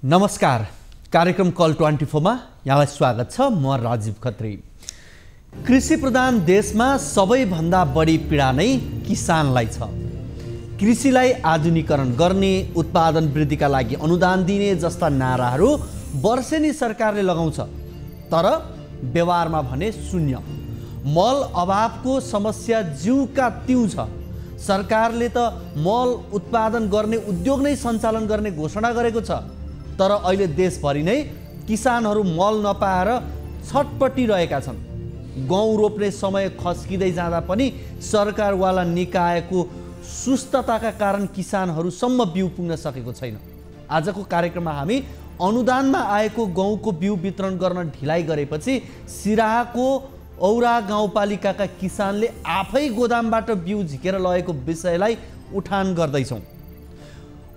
नमस्कार, कार्यक्रम कल 24 मा यहाँलाई स्वागत छ। म राजीव खत्री। कृषि प्रधान देशमा सबैभन्दा बढी पीडा नै किसानलाई छ। कृषिलाई आधुनिकीकरण गर्ने, उत्पादन वृद्धिका लागि अनुदान दिने जस्ता नाराहरू वर्षेनी सरकारले लगाउँछ, तर व्यवहारमा भने शून्य। मल अभावको समस्या ज्यूका त्यू छ। सरकारले त मल उत्पादन गर्ने उद्योग नै सञ्चालन गर्ने घोषणा गरेको छ, तर अहिले देशभरि नै किसानहरू मल नपाएर छटपटिरहेका छन्। गहुँ रोप्ने समय खस्किँदै जाँदा पनि सरकारवाला निकायको सुस्तताका कारण किसानहरूसम्म बिउ पुग्न सकेको छैन। आजको कार्यक्रममा हामी अनुदानमा आएको गहुँको बिउ वितरण गर्न ढिलाइ गरेपछि सिराहाको औरा गाउँपालिकाका किसानले आफै गोदामबाट बिउ झिकेर लगेको विषयलाई उठान गर्दैछौँ।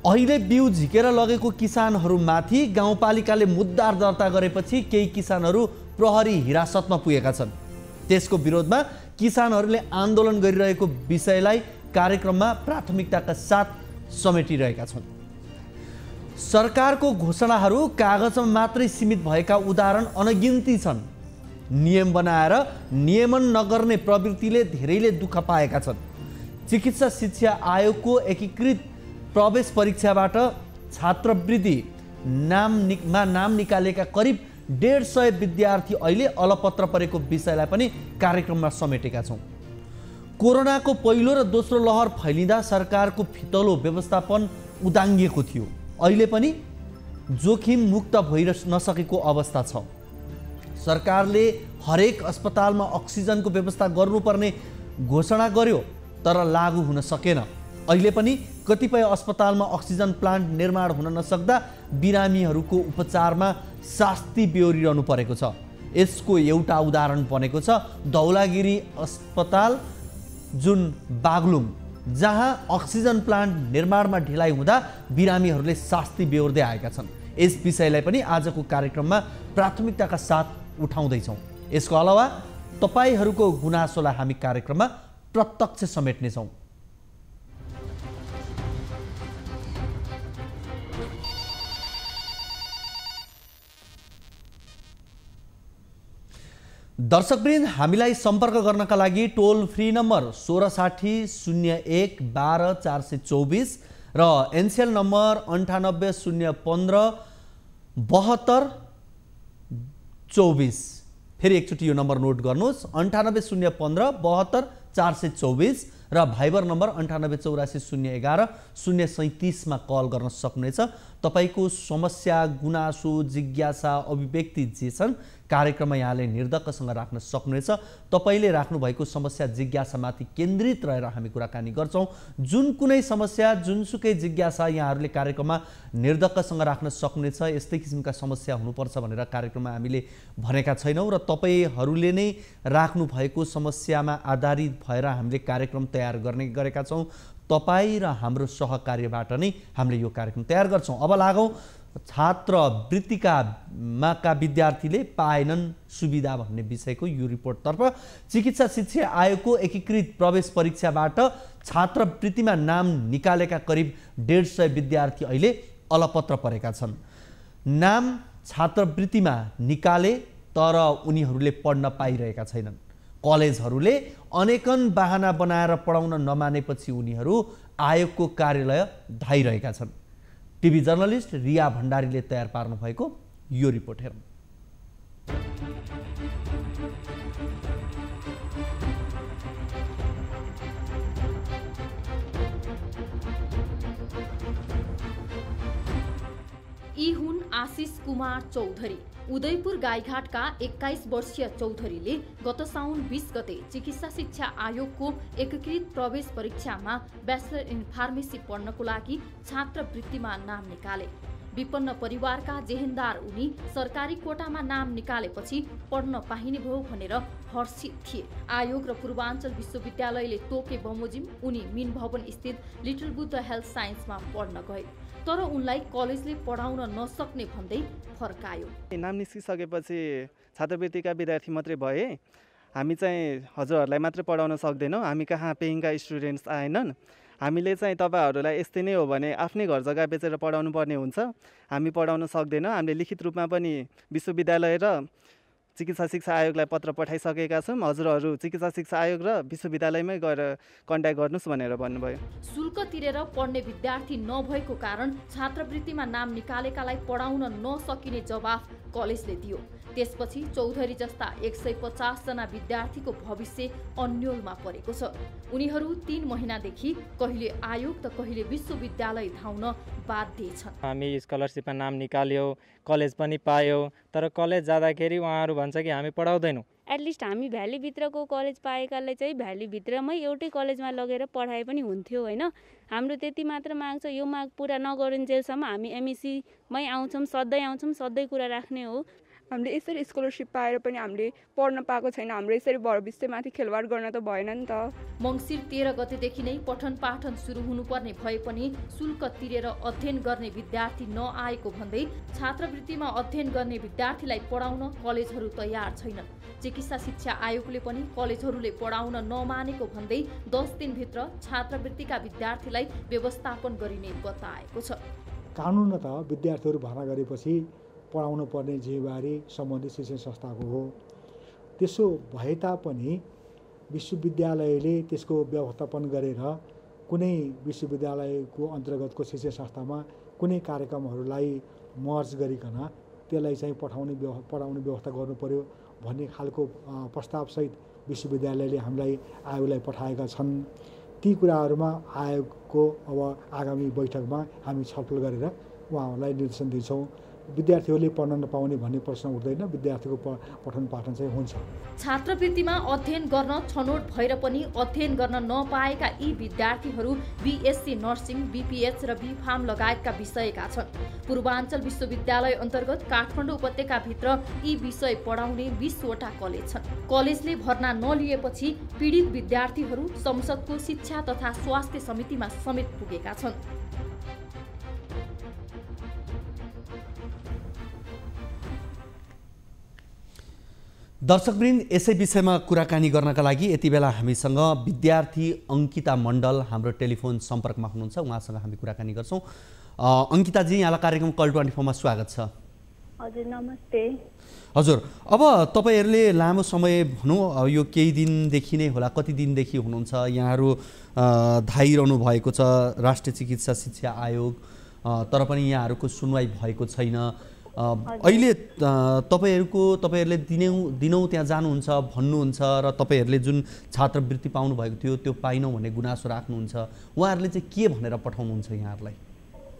अहिले बिउ झिकेर लगेको किसानहरूमाथि गाउँपालिकाले मुद्दा दर्ता गरेपछि केही किसानहरू प्रहरी हिरासतमा पुगेका छन्। त्यसको विरोधमा किसानहरूले आन्दोलन गरिरहेको विषयलाई कार्यक्रममा प्राथमिकताका साथ समेटिरहेका छौँ। सरकारको घोषणाहरू कागजमा मात्रै सीमित भएका उदाहरण अनगिन्ती छन्। नियम बनाएर नियमन नगर्ने प्रवृत्तिले धेरैले दुःख पाएका छन्। चिकित्सा शिक्षा आयोगको एकीकृत प्रवेश परीक्षाबाट छात्रवृत्ति नाम निकालेका करिब 150 विद्यार्थी अहिले अलपत्र परेको विषयलाई पनि कार्यक्रममा समेटेका छौँ। कोरोनाको पहिलो र दोस्रो लहर फैलिँदा सरकारको फितलो व्यवस्थापन उदाङ्गिएको थियो। अहिले पनि जोखिम मुक्त भइ नसकेको अवस्था छ। सरकारले हरेक अस्पतालमा अक्सिजनको व्यवस्था गर्नुपर्ने घोषणा गर्यो, तर लागू हुन सकेन। अहिले पनि कतिपय अस्पतालमा अक्सिजन प्लान्ट निर्माण हुन नसक्दा बिरामीहरूको उपचारमा शास्ति बेहोरिरहनु परेको छ। यसको एउटा उदाहरण बनेको छ धौलागिरी अस्पताल जुन बागलुङ, जहाँ अक्सिजन प्लान्ट निर्माणमा ढिलाइ हुँदा बिरामीहरूले शास्ति बेहोर्दै आएका छन्। यस विषयलाई पनि आजको कार्यक्रममा प्राथमिकताका साथ उठाउँदैछौँ। यसको अलावा तपाईँहरूको गुनासोलाई हामी कार्यक्रममा प्रत्यक्ष समेट्नेछौँ। दर्शकवृन्द, हामीलाई सम्पर्क गर्नका लागि टोल फ्री नम्बर 1660 01 12 424 र एनसीएल नम्बर 98 015 72 24। फेरि एकचोटि यो नम्बर नोट गर्नुहोस्, 98 015 72 424 र भाइबर नम्बर 98 84 011 037 मा कल गर्न सक्नुहुनेछ। तपाईको समस्या, गुनासो, जिज्ञासा, अभिव्यक्ति जे छन् कार्यक्रममा यहाँले निर्धक्कसँग राख्न सक्नुहुनेछ। तपाईले राख्नु भएको समस्या, जिज्ञासामाथि केन्द्रित रहेर हामी कुराकानी गर्छौँ। जुन कुनै समस्या, जुनसुकै जिज्ञासा यहाँहरूले कार्यक्रममा निर्धक्कसँग राख्न सक्नुहुनेछ। यस्तै किसिमका समस्या हुनुपर्छ भनेर कार्यक्रममा हामीले भनेका छैनौँ र तपाईहरूले नै राख्नु भएको समस्यामा आधारित भएर हामीले कार्यक्रम तयार गरेका छौँ। तपाईँ र हाम्रो सहकार्यबाट नै हामीले यो कार्यक्रम तयार गर्छौँ। अब लागौँ छात्रवृत्तिका विद्यार्थीले पाएनन् सुविधा भन्ने विषयको यो रिपोर्टतर्फ। चिकित्सा शिक्षा आयोगको एकीकृत प्रवेश परीक्षाबाट छात्रवृत्तिमा नाम निकालेका करिब 150 विद्यार्थी अहिले अलपत्र परेका छन्। नाम छात्रवृत्तिमा निकाले, तर उनीहरूले पढ्न पाइरहेका छैनन्। कलेजहरूले अनेकन बहाना बनाएर पढाउन नमानेपछि उनीहरू आयोगको कार्यालय धाइरहेका छन्। टिभी जर्नलिस्ट रिया भण्डारीले तयार पार्नु भएको यो रिपोर्ट हेरौँ। यी हुन् आशिष कुमार चौधरी। उदयपुर गाईघाटका 21 वर्षीय चौधरीले गत साउन 20 गते चिकित्सा शिक्षा आयोगको एकीकृत प्रवेश परीक्षामा ब्याचलर इन फार्मेसी पढ्नको लागि छात्रवृत्तिमा नाम निकाले। विपन्न परिवारका जेहेन्दार उनी सरकारी कोटामा नाम निकालेपछि पढ्न पाइने भयो भनेर हर्षित थिए। आयोग र पूर्वाञ्चल विश्वविद्यालयले तोके बमोजिम उनी मिन भवन स्थित लिटल बुद्ध हेल्थ साइन्समा पढ्न गए, तर उनलाई कलेजले पढाउन नसक्ने भन्दै फर्कायो। नाम निस्किसकेपछि छात्रवृत्तिका विद्यार्थी मात्रै भए, हामी चाहिँ हजुरहरूलाई मात्रै पढाउन सक्दैनौँ, हामी कहाँ पेइङका स्टुडेन्ट्स आएनन्, हामीले चाहिँ तपाईँहरूलाई यस्तै नै हो भने आफ्नै घर जग्गा बेचेर पढाउनु पर्ने हुन्छ, हामी पढाउन सक्दैनौँ। हामीले लिखित रूपमा पनि विश्वविद्यालय र चिकित्सा शिक्षा आयोगलाई पत्र पठाइसकेका छौँ। हजुरहरू चिकित्सा शिक्षा आयोग र विश्वविद्यालयमै गएर कन्ट्याक्ट गर्नुहोस् भनेर भन्नुभयो। शुल्क तिरेर पढ्ने विद्यार्थी नभएको कारण छात्रवृत्तिमा नाम निकालेकालाई पढाउन नसकिने जवाफ कलेजले दियो। त्यसपछि चौधरी जस्ता 150 जना विद्यार्थीको भविष्य अन्योलमा परेको छ। उनीहरू 3 महिनादेखि कहिले आयोग त कहिले विश्वविद्यालय धाउन बाध्य छन्। हामी स्कलरसिपमा नाम निकाल्यो, कलेज पनि पायो, तर कलेज जाँदाखेरि उहाँहरू भन्छ कि हामी पढाउँदैनौँ। एटलिस्ट हामी भ्यालीभित्रको कलेज पाएकाले चाहिँ भ्यालीभित्रमै एउटै कलेजमा लगेर पढाए पनि हुन्थ्यो होइन। हाम्रो त्यति मात्र माग छ। यो माग पुरा नगरुन्जेलसम्म हामी एमएसीमै आउँछौँ, सधैँ आउँछौँ, सधैँ कुरा राख्ने हो। हामीले यसरी स्कलरसिप पाएर पनि हामीले पढ्न पाएको छैन। हाम्रो यसरी भविष्यमाथि खेलवाड गर्न त भएन नि त। मङ्सिर 13 गतेदेखि नै पठन पाठन सुरु हुनुपर्ने भए पनि शुल्क तिरेर अध्ययन गर्ने विद्यार्थी नआएको भन्दै छात्रवृत्तिमा अध्ययन गर्ने विद्यार्थीलाई पढाउन कलेजहरू तयार छैनन्। चिकित्सा शिक्षा आयोगले पनि कलेजहरूले पढाउन नमानेको भन्दै 10 दिनभित्र छात्रवृत्तिका विद्यार्थीलाई व्यवस्थापन गरिने बताएको छ। कानुन त विद्यार्थीहरू भर्ना गरेपछि पढाउनु पर्ने जिम्मेवारी सम्बन्धित शिक्षण संस्थाको हो। त्यसो भए तापनि विश्वविद्यालयले त्यसको व्यवस्थापन गरेर कुनै विश्वविद्यालयको अन्तर्गतको शिक्षण संस्थामा कुनै कार्यक्रमहरूलाई मर्ज गरिकन त्यसलाई चाहिँ पढाउने व्यवस्था गर्नु पर्यो भन्ने खालको प्रस्तावसहित विश्वविद्यालयले हामीलाई आयोगलाई पठाएका छन्। ती कुराहरूमा आयोगको अब आगामी बैठकमा हामी छलफल गरेर उहाँहरूलाई निर्देशन दिन्छौँ। विद्यार्थीहरूले पढ्न नपाउने भन्ने प्रश्न उठ्दैन। विद्यार्थीको पठन पाठन चाहिँ हुन्छ। छात्रवृत्तिमा अध्ययन गर्न छनौट भएर पनि अध्ययन गर्न नपाएका यी विद्यार्थीहरू बीएससी नर्सिङ, बीपीएच र बीफार्म लगायतका विषयका छन्। पूर्वाञ्चल विश्वविद्यालय अन्तर्गत काठमाडौँ उपत्यकाभित्र यी विषय पढाउने 20 वटा कलेज छन्। कलेजले भर्ना नलिएपछि पीडित विद्यार्थीहरू संसदको शिक्षा तथा स्वास्थ्य समितिमा समेत पुगेका छन्। दर्शकवृन्द, यसै विषयमा कुराकानी गर्नका लागि यति बेला हामीसँग विद्यार्थी अङ्किता मण्डल हाम्रो टेलिफोन सम्पर्कमा हुनुहुन्छ। उहाँसँग हामी कुराकानी गर्छौँ। अङ्किताजी, यहाँलाई कार्यक्रम कल 24 मा स्वागत छ। हजुर, नमस्ते। हजुर, अब तपाईहरूले लामो समय भनौँ यो केही दिनदेखि नै होला, कति दिनदेखि हुनुहुन्छ यहाँहरू धाइरहनु भएको छ राष्ट्रिय चिकित्सा शिक्षा आयोग, तर पनि यहाँहरूको सुनवाई भएको छैन। अहिले तपाईहरूले दिनौँ त्यहाँ जानुहुन्छ भन्नुहुन्छ र तपाईहरूले जुन छात्रवृत्ति पाउनु भएको थियो त्यो पाइनौँ भन्ने गुनासो राख्नुहुन्छ। उहाँहरूले चाहिँ के भनेर पठाउनुहुन्छ यहाँहरूलाई?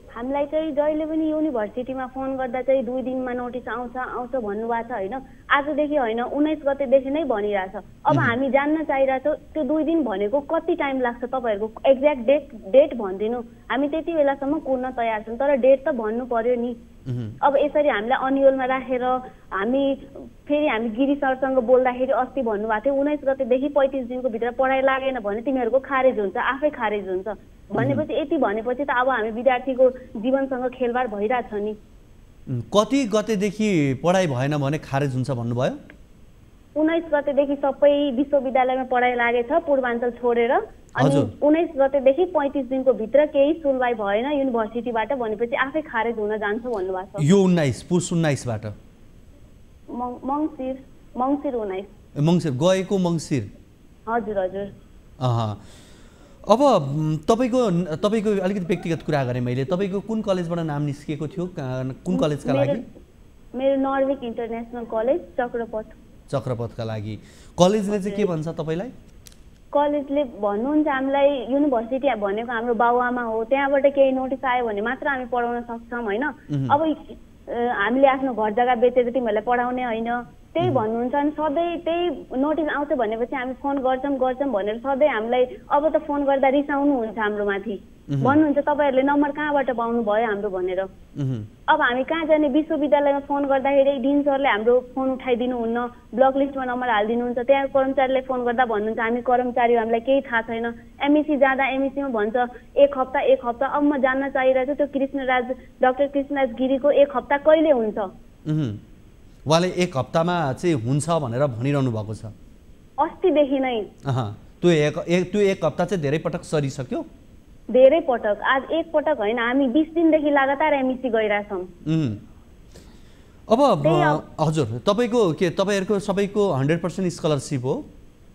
हामीलाई चाहिँ जहिले पनि युनिभर्सिटीमा फोन गर्दा चाहिँ 2 दिनमा नोटिस आउँछ भन्नुभएको छ होइन। आजदेखि होइन, 19 गतेदेखि नै भनिरहेछ। अब हामी जान्न चाहिरहेछौँ त्यो 2 दिन भनेको कति टाइम लाग्छ, तपाईँहरूको एक्ज्याक्ट डेट भनिदिनु। हामी त्यति बेलासम्म कुर्न तयार छौँ, तर डेट त भन्नु पर्यो नि। अब यसरी हामीलाई अन्यलमा राखेर हामी गिरी सरसँग बोल्दाखेरि अस्ति भन्नुभएको थियो 19 गतेदेखि 35 दिनको भित्र पढाइ लागेन भने तिमीहरूको खारेज हुन्छ, आफै खारेज हुन्छ भनेपछि यति भनेपछि त अब हामी विद्यार्थीको जीवनसँग खेलवाड भइरहेछ नि। कति गतेदेखि पढाइ भएन भने खारेज हुन्छ भन्नुभयो? 19 गतेदेखि सबै विश्वविद्यालयमा पढाइ लागेछ पूर्वाञ्चल छोडेर। अनि 19 गतेदेखि 35 दिनको भित्र केही सुनवाई भएन युनिभर्सिटीबाट भनेपछि आफै खारेज हुन जान्छ भन्नुभएको छ। यो 19 पुस 19 बाट मङ्सिर 19 मङ्सिर गएको मङ्सिर। हजुर हजुर। अब तपाईको अलिकति व्यक्तिगत कुरा गरेँ मैले। तपाईको कुन कलेजबाट नाम निस्केको थियो, कुन कलेजका लागि? मेरो नर्विक इन्टरनेसनल कलेज चक्रपथका लागि। कलेजले चाहिँ के भन्छ तपाईलाई? कलेजले भन्नुहुन्छ हामीलाई युनिभर्सिटी भनेको हाम्रो बाबुआमा हो, त्यहाँबाट केही नोटिस आयो भने मात्र हामी पढाउन सक्छौँ होइन। अब हामीले आफ्नो घर जग्गा बेचेर तिमीहरूलाई पढाउने होइन त्यही भन्नुहुन्छ। अनि सधैँ त्यही नोटिस आउँछ भनेपछि हामी फोन गर्छौँ भनेर सधैँ हामीलाई अब त फोन गर्दा रिसाउनुहुन्छ हाम्रो माथि। भन्नुहुन्छ तपाईँहरूले नम्बर कहाँबाट पाउनु भयो हाम्रो भनेर। अब हामी कहाँ जाने? विश्वविद्यालयमा फोन गर्दाखेरि डिन सरले हाम्रो फोन उठाइदिनुहुन्न, ब्लक लिस्टमा नम्बर हालिदिनुहुन्छ। त्यहाँ कर्मचारीले फोन गर्दा भन्नुहुन्छ हामी कर्मचारी, हामीलाई केही थाहा छैन। एमएसी जाँदा एमएसीमा भन्छ 1 हप्ता। अब म जान्न चाहिरहेको छु त्यो डाक्टर कृष्णराज गिरीको 1 हप्ता कहिले हुन्छ? उहाँले 1 हप्तामा चाहिँ हुन्छ भनेर भनिरहनु भएको छ अस्तिदेखि नै। त्यो एक हप्ता चाहिँ धेरै पटक सरिसक्यो। धेरै पटक, आज एक पटक होइन, हामी 20 दिनदेखि लगातार एमइसी गइरहेछौँ। अब हजुर तपाईको के तपाईहरुको सबैको 100% स्कलरशिप हो?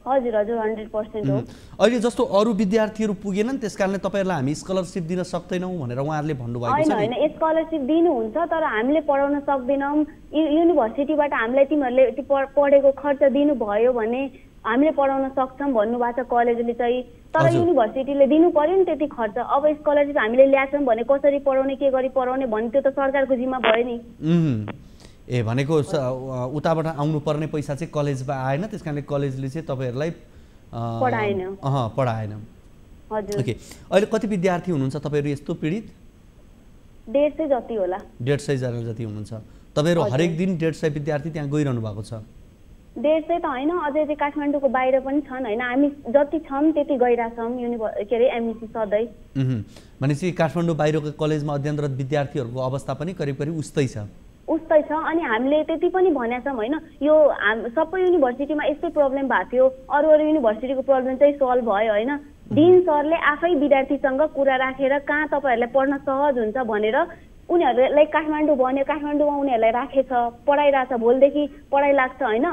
हजुर हजुर 100% हो। अहिले जस्तो अरु विद्यार्थीहरु पुगेनन् त्यसकारणले तपाईहरुलाई हामी स्कलरशिप दिन सक्दैनौं भनेर उहाँहरुले भन्नुभएको छ नि। हैन हैन, स्कलरशिप दिनुहुन्छ तर हामीले पढाउन सक्दैनौं। युनिभर्सिटीबाट हामीलाई तिमीहरुले पढेको खर्च दिनुभयो भने हामीले पढाउन सक्छौं भन्नुभएको छ कलेजले चाहिँ। तर युनिभर्सिटीले दिनु पर्यो नि त्यति खर्च। अब स्कलरशिप हामीले ल्याछौं भने कसरी पढाउने के गरी पढाउने भन्ने त्यो त सरकारको जिम्मा भयो नि। ए भनेको उताबाट आउनु पर्ने पैसा चाहिँ कलेजमा आएन, त्यसकारणले कलेजले चाहिँ तपाईहरुलाई पढाएन। पढाएन। हजुर। ओके, अहिले कति विद्यार्थी हुनुहुन्छ तपाईहरु यस्तो पीडित? 150 जति होला। 150 जना जति हुनुहुन्छ। तपाईहरु हरेक दिन 150 विद्यार्थी त्यहाँ गइरहनु भएको छ? 150 त हैन, अझै चाहिँ काठमाडौँको बाहिर पनि छन् हैन। हामी जति छौं त्यति गइराछौं के रे एमइसी सधैँ। भनेपछि काठमाडौँ बाहिरको कलेजमा अध्ययनरत विद्यार्थीहरुको अवस्था पनि करिब करिब उस्तै छ। उस्तै छ। अनि हामीले त्यति पनि भनेका छौं हैन, यो सबै युनिभर्सिटीमा यस्तै प्रब्लम भएको थियो, अरु युनिभर्सिटीको प्रब्लम चाहिँ सल्भ भयो हैन। डिन सरले आफै विद्यार्थीसँग कुरा राखेर कहाँ तपाईहरुलाई पढ्न सहज हुन्छ भनेर उनीहरुलाई काठमाडौँ भन्यो, काठमाडौँमा उनीहरुलाई राखेछ, पढाइरहेछ, भोलिदेखि पढाइ लाग्छ हैन।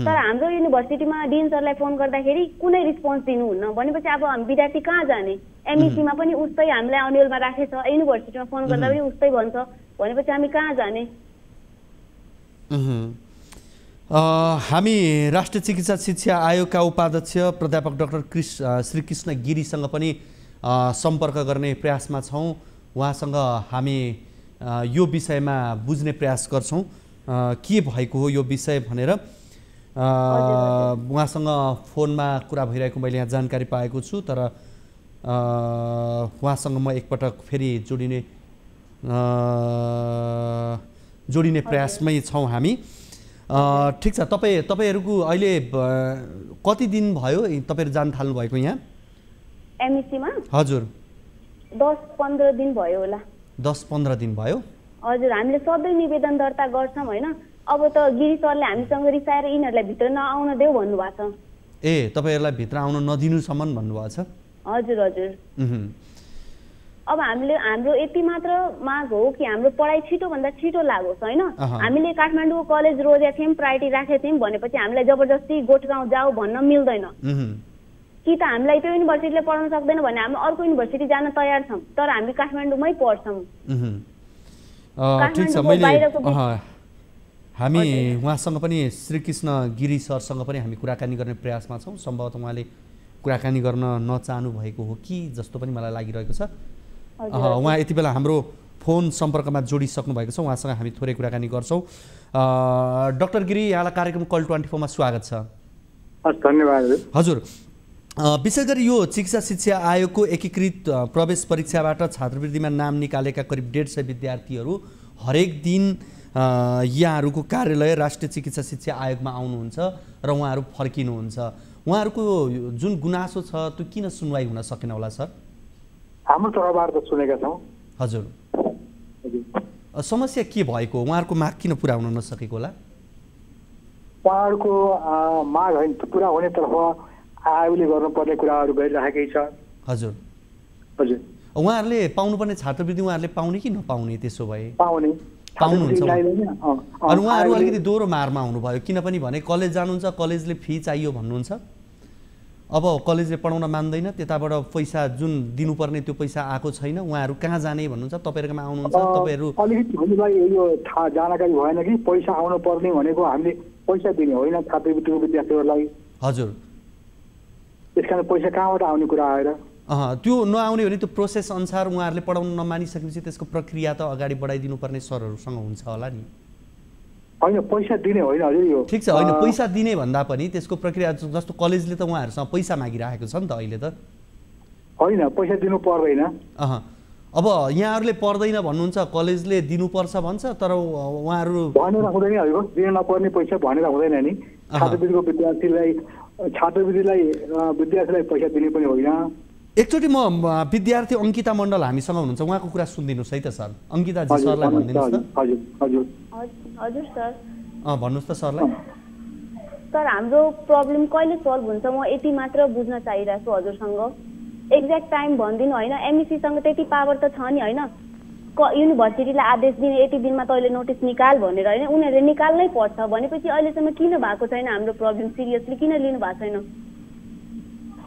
तर हाम्रो युनिभर्सिटीमा डिन सरलाई फोन गर्दाखेरि कुनै रिस्पोन्स दिनुहुन्न। भनेपछि अब हामी विद्यार्थी कहाँ जाने? एमइसीमा पनि उस्तै हामीलाई अन्यलमा राखेछ, युनिभर्सिटीमा फोन गर्दा पनि उस्तै भन्छ, भनेपछि हामी कहाँ जाने? हामी राष्ट्रिय चिकित्सा शिक्षा आयोगका उपाध्यक्ष प्राध्यापक डाक्टर श्रीकृष्ण गिरीसँग पनि सम्पर्क गर्ने प्रयासमा छौं। उहाँसँग हामी यो विषयमा बुझ्ने प्रयास गर्छौं के भएको हो यो विषय भनेर। उहाँसँग फोनमा कुरा भइरहेको मैले यहाँ जानकारी पाएको छु, तर उहाँसँग म एकपटक फेरि जोडिने प्रयासमै छौं हामी। ठीक छ, तपाईहरुको अहिले कति दिन भयो तपाईहरु जान थाल्नु भएको यहाँ एमइसीमा? हजुर 10-15 दिन भयो होला। 10-15 दिन भयो। हजुर, हामीले सधैँ निवेदन दर्ता गर्छौं हैन। अब त गिरी सरले हामीसँग रिसाएर यिनीहरुलाई भित्र नआउन देऊ भन्नुभएको छ। ए तपाईहरुलाई भित्र आउन नदिनुसम्म भन्नुभएको छ? हजुर हजुर। अब हाम्रो यति मात्र माग हो कि हाम्रो पढाइ छिटो भन्दा छिटो लागोस् हैन। हामीले काठमाडौँ कलेज रोजेका थियौं, प्रायोरिटी राखेका थियौं भनेपछि हामीलाई जबरजस्ती गोठगाउँ जाऊ भन्न मिल्दैन। कि त हामीलाई त्यो युनिभर्सिटीले पढाउन सक्दैन भने हामी अर्को युनिभर्सिटी जान तयार छौं, तर हामी काठमाडौँमै पढ्छौं। ठीक छ, हामी उहाँसँग पनि श्रीकृष्ण गिरी सरसँग पनि हामी कुराकानी गर्ने प्रयासमा छौं। सम्भवतः उहाँले कुराकानी गर्न नचाहनु भएको हो कि जस्तो पनि मलाई लागिरहेको छ। उहाँ यति बेला हाम्रो फोन सम्पर्कमा जोडिसक्नु भएको छ, उहाँसँग हामी थोरै कुराकानी गर्छौं। डाक्टर गिरी, यहाँलाई कार्यक्रम कल 24 मा स्वागत छ। धन्यवाद। हजुर, विशेष गरी यो चिकित्सा शिक्षा आयोगको एकीकृत प्रवेश परीक्षाबाट छात्रवृत्तिमा नाम निकालेका करिब 150 विद्यार्थीहरू हरेक दिन यहाँहरूको कार्यालय राष्ट्रिय चिकित्सा शिक्षा आयोगमा आउनुहुन्छ र उहाँहरू फर्किनुहुन्छ। उहाँहरूको जुन गुनासो छ त्यो किन सुनवाई हुन सकेन होला सर? हाम्रो तर्फबाट त सुनेका छौँ। हजुर, समस्या के भएको? उहाँहरूको माग किन पुरा हुन नसकेको होला? उहाँहरूको माग होइन, पुरा हुनेतर्फ आयोगले गर्नुपर्ने कुराहरू गरिराखेकै छ। हजुर हजुर। उहाँहरूले पाउनुपर्ने छात्रवृत्ति उहाँहरूले पाउने कि नपाउने? त्यसो भए पाउनुहुन्छ। अनि उहाँहरू अलिकति दोहोरो मारमा हुनुभयो, किनभने भने कलेज जानुहुन्छ, कलेजले फी चाहियो भन्नुहुन्छ। अब कलेजले पढाउन मान्दैन, त्यताबाट पैसा जुन दिनुपर्ने त्यो पैसा आएको छैन, उहाँहरू कहाँ जाने भन्नुहुन्छ? तपाईहरुकोमा आउनुहुन्छ, तपाईहरु अलिकति हामीलाई यो थाहा जानकारी भएन कि पैसा आउनु पर्ने भनेको हामीले पैसा दिने होइन छात्रवृत्तिको विद्यार्थीहरूलाई। हजुर, त्यसकारण पैसा कहाँबाट आउने कुरा आएर त्यो नआउने भने त्यो प्रोसेस अनुसार उहाँहरूले पढाउन नमानिसकेपछि त्यसको प्रक्रिया त अगाडि बढाइदिनु पर्ने सरहरूसँग हुन्छ होला नि? होइन, पैसा दिने होइन हजुर। यो ठिक छ, होइन पैसा दिने भन्दा पनि त्यसको प्रक्रिया जस्तो कलेजले त उहाँहरूसँग पैसा मागिराखेको छ नि त अहिले त? होइन, पैसा दिनु पर्दैन। अब यहाँहरूले पर्दैन भन्नुहुन्छ, कलेजले दिनुपर्छ भन्छ, तर उहाँहरू भनेर हुँदैन हजुर। दिन नपर्ने पैसा भनेर हुँदैन नि। छात्रवृत्तिको विद्यार्थीलाई पैसा दिने पनि होइन। एकचोटि म विद्यार्थी अंकिता मण्डल हामीसँग हुनुहुन्छ, उहाँको कुरा सुनिदिनुहोस् है त सर। अंकिताजी सरलाई भनिदिनुहोस् त। हजुर हजुर हजुर सर। भन्नुहोस् त सरलाई। सर, हाम्रो प्रब्लम कहिले सल्भ हुन्छ म यति मात्र बुझ्न चाहिरहेको छु हजुरसँग। एक्ज्याक्ट टाइम भनिदिनु होइन। एमइसीसँग त्यति पावर त छ नि होइन, युनिभर्सिटीलाई आदेश दिने यति दिनमा तैँले नोटिस निकाल भनेर होइन, उनीहरूले निकाल्नै पर्छ भनेपछि अहिलेसम्म किन भएको छैन हाम्रो प्रब्लम, सिरियसली किन लिनु भएको छैन?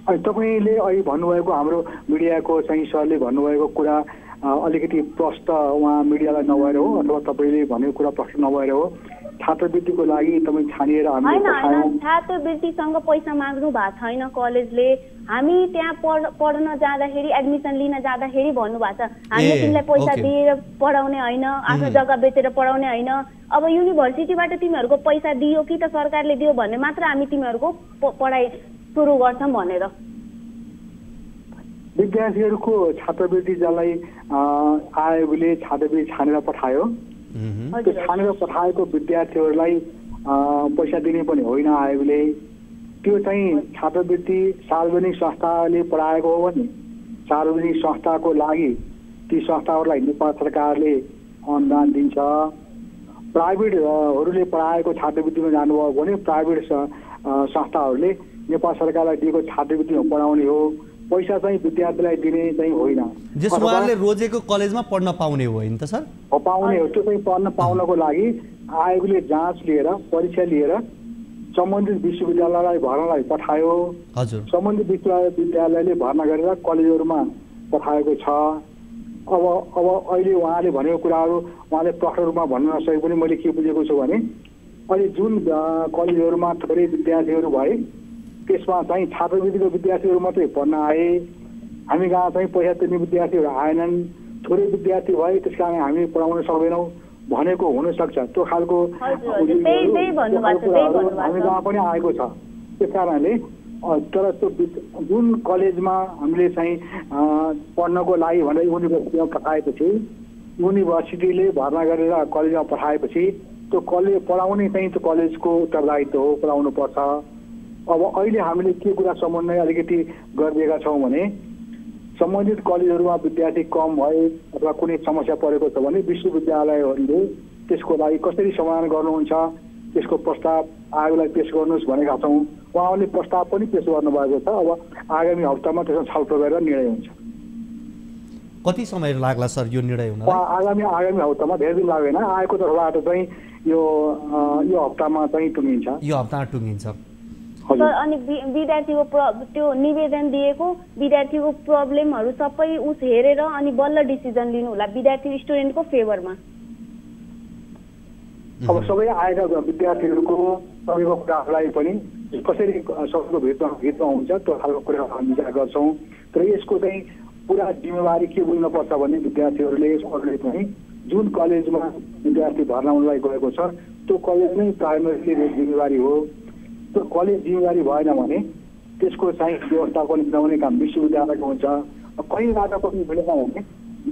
अनि तपाईँले अहिले भन्नुभएको हाम्रो मिडियाको चाहिँ सरले भन्नुभएको कुरा अलिकति प्रष्ट उहाँ मिडियालाई नभएर हो अथवा तपाईँले भनेको कुरा प्रष्ट नभएर हो? छात्रवृत्तिको लागि तपाईँ छानिएर होइन, छात्रवृत्तिसँग पैसा माग्नु भएको छैन कलेजले। हामी त्यहाँ पढ्न जाँदाखेरि एडमिसन लिन जाँदाखेरि भन्नुभएको छ हामीले तिमीलाई पैसा दिएर पढाउने होइन, आफ्नो जग्गा बेचेर पढाउने होइन। अब युनिभर्सिटीबाट तिमीहरूको पैसा दियो कि त सरकारले दियो भन्ने मात्र हामी तिमीहरूको पढाइ सुरु गर्छौँ भनेर। विद्यार्थीहरूको छात्रवृत्ति जसलाई आयोगले छात्रवृत्ति छानेर पठायो, त्यो छानेर पठाएको विद्यार्थीहरूलाई पैसा दिने पनि होइन आयोगले। त्यो चाहिँ छात्रवृत्ति सार्वजनिक संस्थाले पढाएको हो भने सार्वजनिक संस्थाको लागि ती संस्थाहरूलाई नेपाल सरकारले अनुदान दिन्छ। प्राइभेटहरूले पढाएको छात्रवृत्तिमा जानुभयो भने प्राइभेट संस्थाहरूले नेपाल सरकारलाई दिएको छात्रवृत्तिमा पढाउने हो, पैसा चाहिँ विद्यार्थीलाई दिने चाहिँ होइन। जस उहाँले रोजेको कलेजमा पढ्न पाउने हो होइन त सर? पाउने हो। त्यो चाहिँ पढ्न पाउनको लागि आयोगले जाँच लिएर परीक्षा लिएर सम्बन्धित विश्वविद्यालयलाई भर्नालाई पठायो। हजुर, सम्बन्धित विश्वविद्यालयले भर्ना गरेर कलेजहरूमा पठाएको छ। अब अहिले उहाँले भनेको कुराहरू उहाँले प्रष्ट रूपमा भन्न नसके पनि मैले के बुझेको छु भने अहिले जुन कलेजहरूमा थोरै विद्यार्थीहरू भए त्यसमा चाहिँ छात्रवृत्तिको विद्यार्थीहरू मात्रै पढ्न आए। हामी कहाँ चाहिँ पैसा तिर्ने विद्यार्थीहरू आएनन्, थोरै विद्यार्थी भए त्यस कारण हामी पढाउन सक्दैनौँ भनेको हुनसक्छ। त्यो खालको हामी कहाँ पनि आएको छ। त्यस कारणले तर त्यो जुन कलेजमा हामीले चाहिँ पढ्नको लागि भनेर युनिभर्सिटीमा पठाएपछि युनिभर्सिटीले भर्ना गरेर कलेजमा पठाएपछि त्यो कलेज पढाउने चाहिँ त्यो कलेजको उत्तरदायित्व हो, पढाउनु पर्छ। अब अहिले हामीले के कुरा समन्वय अलिकति गरिदिएका छौँ भने सम्बन्धित कलेजहरूमा विद्यार्थी कम भए अथवा कुनै समस्या परेको छ भने विश्वविद्यालयहरूले त्यसको लागि कसरी समाधान गर्नुहुन्छ त्यसको प्रस्ताव आयोगलाई पेश गर्नुहोस् भनेका छौँ। उहाँहरूले प्रस्ताव पनि पेश गर्नुभएको छ। अब आगामी हप्तामा त्यसमा छलफल गरेर निर्णय हुन्छ। कति समय लाग्ला सर यो निर्णय हुन? आगामी हप्तामा, धेरै दिन लाग्दैन। आयोगको तर्फबाट चाहिँ यो हप्तामा चाहिँ टुङ्गिन्छ। यो हप्तामा टुङ्गिन्छ। सर अनि विद्यार्थीको त्यो निवेदन दिएको विद्यार्थीको प्रब्लमहरू सबै उस हेरेर अनि बल्ल डिसिजन लिनु होला विद्यार्थी स्टुडेन्टको फेभरमा। अब सबै आएका विद्यार्थीहरूको सबैको कुराहरूलाई पनि कसरी सबैको भिडमा हुन्छ त्यो खालको कुरा हामी विचार गर्छौँ। तर यसको चाहिँ पुरा जिम्मेवारी के बुझ्नुपर्छ भने विद्यार्थीहरूले पनि जुन कलेजमा विद्यार्थी भर्ना हुनलाई गएको छ त्यो कलेज नै प्राइमेरी जिम्मेवारी हो। त्यो कलेज जिम्मेवारी भएन भने त्यसको चाहिँ व्यवस्थापन मिलाउने काम विश्वविद्यालयको हुन्छ। कहीँबाट पनि मिलेन भने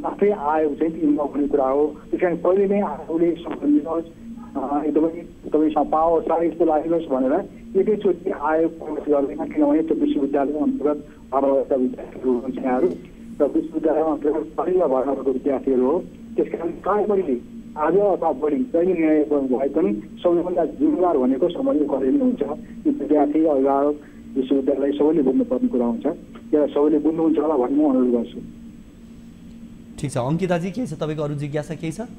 आफै आयोग चाहिँ इन्भल्भ हुने कुरा हो। त्यस कारण पहिले नै आयोगले सम्झिनुहोस्, एकदमै तपाईँसँग पावर छ यस्तो लाग्नुहोस् भनेर एकैचोटि आयोग प्रवेश गर्दैन, किनभने त्यो विश्वविद्यालय अन्तर्गत भर्ना विद्यार्थीहरू हुन्छ यहाँहरू र विश्वविद्यालय अन्तर्गत पहिला भर्ना भएको विद्यार्थीहरू हो। त्यस कारण प्राइमरीले आज अथवा बढी जहिले निर्णय भए पनि सबैभन्दा जिम्मेवार भनेको सम्बन्धित कलेज नै हुन्छ। यो विद्यार्थी अभिभावक विश्वविद्यालय सबैले बुझ्नुपर्ने कुरा हुन्छ। यसलाई सबैले बुझ्नुहुन्छ होला भन्ने म अनुरोध गर्छु। ठिक छ अङ्किताजी, के छ तपाईँको अरू जिज्ञासा केही छ?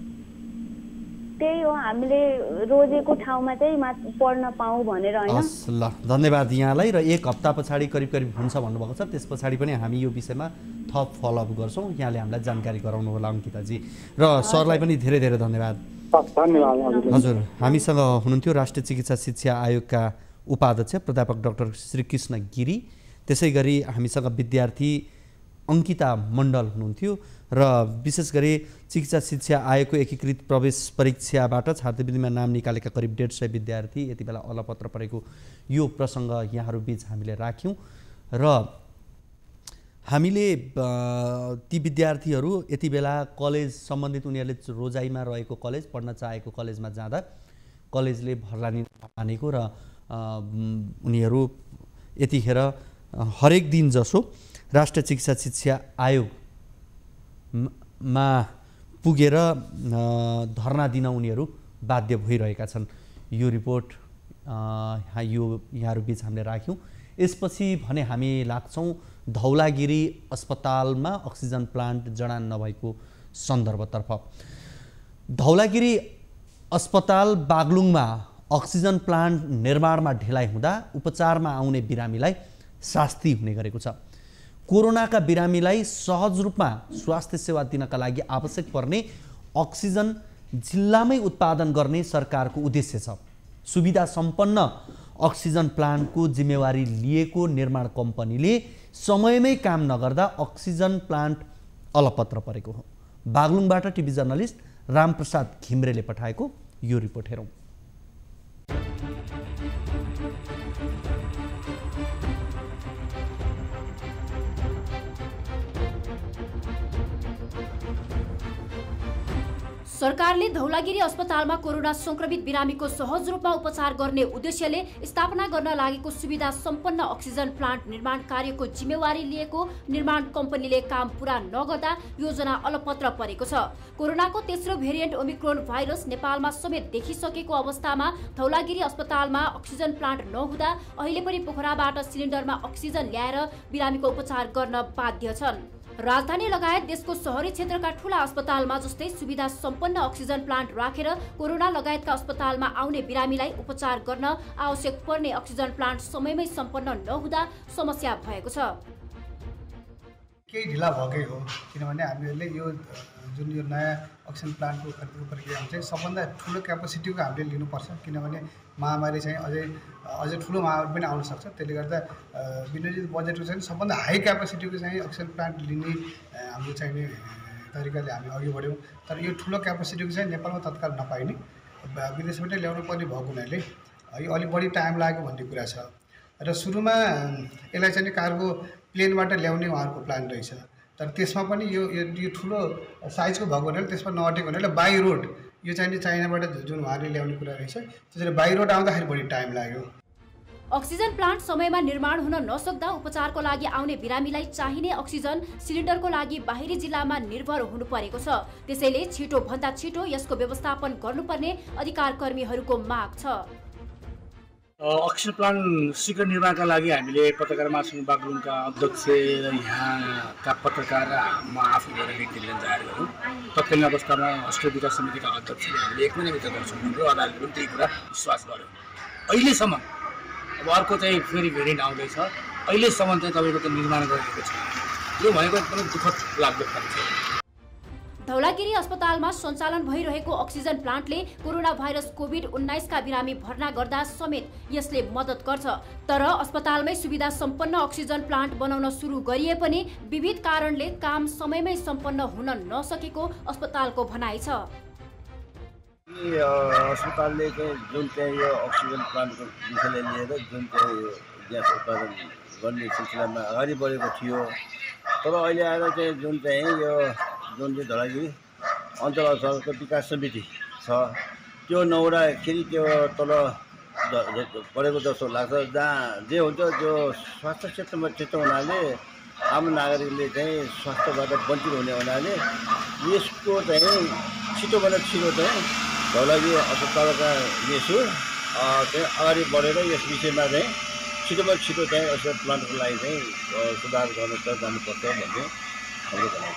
त्यही हो, हामीले रोजेको ठाउँमा चाहिँ पढ्न पाऊँ भनेर होइन। हस् ल, धन्यवाद यहाँलाई। र एक हप्ता पछाडि करिब हुन्छ भन्नुभएको छ, त्यस पछाडि पनि हामी यो विषयमा थप फलोअप गर्छौँ। यहाँले हामीलाई जानकारी गराउनु होला अङ्किताजी, र सरलाई पनि धेरै धेरै धन्यवाद। हजुर, हामीसँग हुनुहुन्थ्यो राष्ट्रिय चिकित्सा शिक्षा आयोगका उपाध्यक्ष प्राध्यापक डाक्टर श्रीकृष्ण गिरी, त्यसै गरी हामीसँग विद्यार्थी अङ्किता मण्डल हुनुहुन्थ्यो र विशेष गरी चिकित्सा शिक्षा आयोगको एकीकृत प्रवेश परीक्षाबाट छात्रवृत्तिमा नाम निकालेका करिब 150 विद्यार्थी यति बेला अलपत्र परेको यो प्रसङ्ग यहाँहरू बीच हामीले राख्यौँ। र हामीले ती विद्यार्थीहरू यति बेला कलेज सम्बन्धित उनीहरूले रोजाइमा रहेको कलेज पढ्न चाहेको कलेजमा जाँदा कलेजले भर्लानी मानेको र उनीहरू यतिखेर हरेक दिन जसो राष्ट्रिय चिकित्सा शिक्षा आयोगमा पुगेर धरना दिन उनीहरू बाध्य भइरहेका छन्। यो रिपोर्ट यो यहाँहरू बीच हामीले राख्यौँ। यसपछि भने हामी लाग्छौँ धौलागिरी अस्पतालमा अक्सिजन प्लान्ट जडान नभएको सन्दर्भतर्फ। धौलागिरी अस्पताल बागलुङमा अक्सिजन प्लान्ट निर्माणमा ढिलाइ हुँदा उपचारमा आउने बिरामीलाई शास्ति हुने गरेको छ। कोरोनाका बिरामीलाई सहज रूपमा स्वास्थ्य सेवा दिनका लागि आवश्यक पर्ने अक्सिजन जिल्लामै उत्पादन गर्ने सरकारको उद्देश्य छ। सुविधा सम्पन्न अक्सिजन प्लान्टको जिम्मेवारी लिएको निर्माण कम्पनीले समयमै काम नगर्दा अक्सिजन प्लान्ट अलपत्र परेको हो। बागलुङबाट टिभी जर्नलिस्ट रामप्रसाद घिम्रेले पठाएको यो रिपोर्ट हेरौँ। सरकारले धौलागिरी अस्पतालमा कोरोना संक्रमित बिरामीको सहज रूपमा उपचार गर्ने उद्देश्यले स्थापना गर्न लागेको सुविधा सम्पन्न अक्सिजन प्लान्ट निर्माण कार्यको जिम्मेवारी लिएको निर्माण कम्पनीले काम पूरा नगर्दा योजना अलपत्र परेको छ। कोरोनाको तेस्रो भेरिएन्ट ओमिक्रोन भाइरस नेपालमा समेत देखिसकेको अवस्थामा धौलागिरी अस्पतालमा अक्सिजन प्लान्ट नहुँदा अहिले पनि पोखराबाट सिलिन्डरमा अक्सिजन ल्याएर बिरामीको उपचार गर्न बाध्य छन्। राजधानी लगायत देशको शहरी क्षेत्रका ठूला अस्पतालमा जस्तै सुविधा सम्पन्न अक्सिजन प्लान्ट राखेर कोरोना लगायतका अस्पतालमा आउने बिरामीलाई उपचार गर्न आवश्यक पर्ने अक्सिजन प्लान्ट समयमै सम्पन्न नहुँदा समस्या भएको छ। केही ढिला भएकै हो, किनभने हामीहरूले यो जुन यो नयाँ अक्सिजन प्लान्टको खरिदको प्रक्रियामा चाहिँ सबभन्दा ठुलो क्यापासिटीको हामीले लिनुपर्छ, किनभने महामारी चाहिँ अझै ठुलो महामारी पनि आउन सक्छ। त्यसले गर्दा विनियोजित बजेटको चाहिँ सबभन्दा हाई क्यापासिटीको चाहिँ अक्सिजन प्लान्ट लिने हाम्रो चाहिने तरिकाले हामी अघि बढ्यौँ। तर यो ठुलो क्यापासिटीको चाहिँ नेपालमा तत्काल नपाइने, विदेशबाटै ल्याउनु पर्ने भएको हुनाले यो अलिक बढी टाइम लाग्यो भन्ने कुरा छ। र सुरुमा यसलाई चाहिँ कार्गो प्लेनबाट ल्याउने उहाँहरूको प्लान रहेछ, तर त्यसमा पनि यो ठुलो साइजको भएको हुनाले त्यसमा नअटेको हुनाले बाई रोड यो चाहिँ चाइनाबाट जुन उहाँले ल्याउने कुरा रहेछ त्यसरी बाई रोड आउँदाखेरि बढी टाइम लाग्यो। अक्सिजन प्लान्ट समयमा निर्माण हुन नसक्दा उपचारको लागि आउने बिरामीलाई चाहिने अक्सिजन सिलिन्डरको लागि बाहिरी जिल्लामा निर्भर हुनु परेको छ। त्यसैले छिटो भन्दा छिटो यसको व्यवस्थापन गर्नुपर्ने अधिकार कर्मीहरूको माग छ। अक्सिजन प्लान्ट शीघ्र निर्माणका लागि हामीले पत्रकार महासङ्घ बागलुङका अध्यक्ष र यहाँका पत्रकार र म आफू गएर निवेदन जाहेर गरौँ। तत्कालीन अवस्थामा अष्ट विकास समितिका अध्यक्षले हामीले 1 महिनाभित्र गर्छौँ भनेर अदालतले पनि त्यही कुरा विश्वास गर्यो। अहिलेसम्म अब अर्को चाहिँ फेरि भेरिएन्ट आउँदैछ, अहिलेसम्म चाहिँ तपाईँको त निर्माण गरिएको छ। यो भनेको एकदमै दुःखद लाग्दो खाले छ। धौलागिरी अस्पतालमा सञ्चालन भइरहेको अक्सिजन प्लान्टले कोरोना भाइरस कोभिड-19 का बिरामी भर्ना गर्दा समेत यसले मद्दत गर्छ। तर अस्पतालमै सुविधा सम्पन्न अक्सिजन प्लान्ट बनाउन सुरु गरिए पनि विविध कारणले काम समयमै सम्पन्न हुन नसकेको अस्पतालको भनाइ छ। अस्पतालले चाहिँ जुन चाहिँ यो अक्सिजन प्लान्टको विषयलाई लिएर जुन चाहिँ ग्यास उत्पादन गर्ने सिलसिलामा अगाडि बढेको थियो, तर अहिले आएर चाहिँ जुन चाहिँ यो जुन चाहिँ धौलागिरी अञ्चल अर्थको विकास समिति छ त्यो नहुँदाखेरि त्यो तल परेको जस्तो लाग्छ। जहाँ जे हुन्छ त्यो स्वास्थ्य क्षेत्र हुनाले आम नागरिकले चाहिँ स्वास्थ्यबाट वञ्चित हुने हुनाले यसको चाहिँ छिटोभन्दा छिटो चाहिँ धौलागिरी अस्पतालका यसो चाहिँ अगाडि बढेर यस विषयमा चाहिँ छिटोभन्दा छिटो चाहिँ अक्सिजन प्लान्टको लागि चाहिँ सुधार गर्न जानुपर्छ भन्ने हाम्रो भनाइ।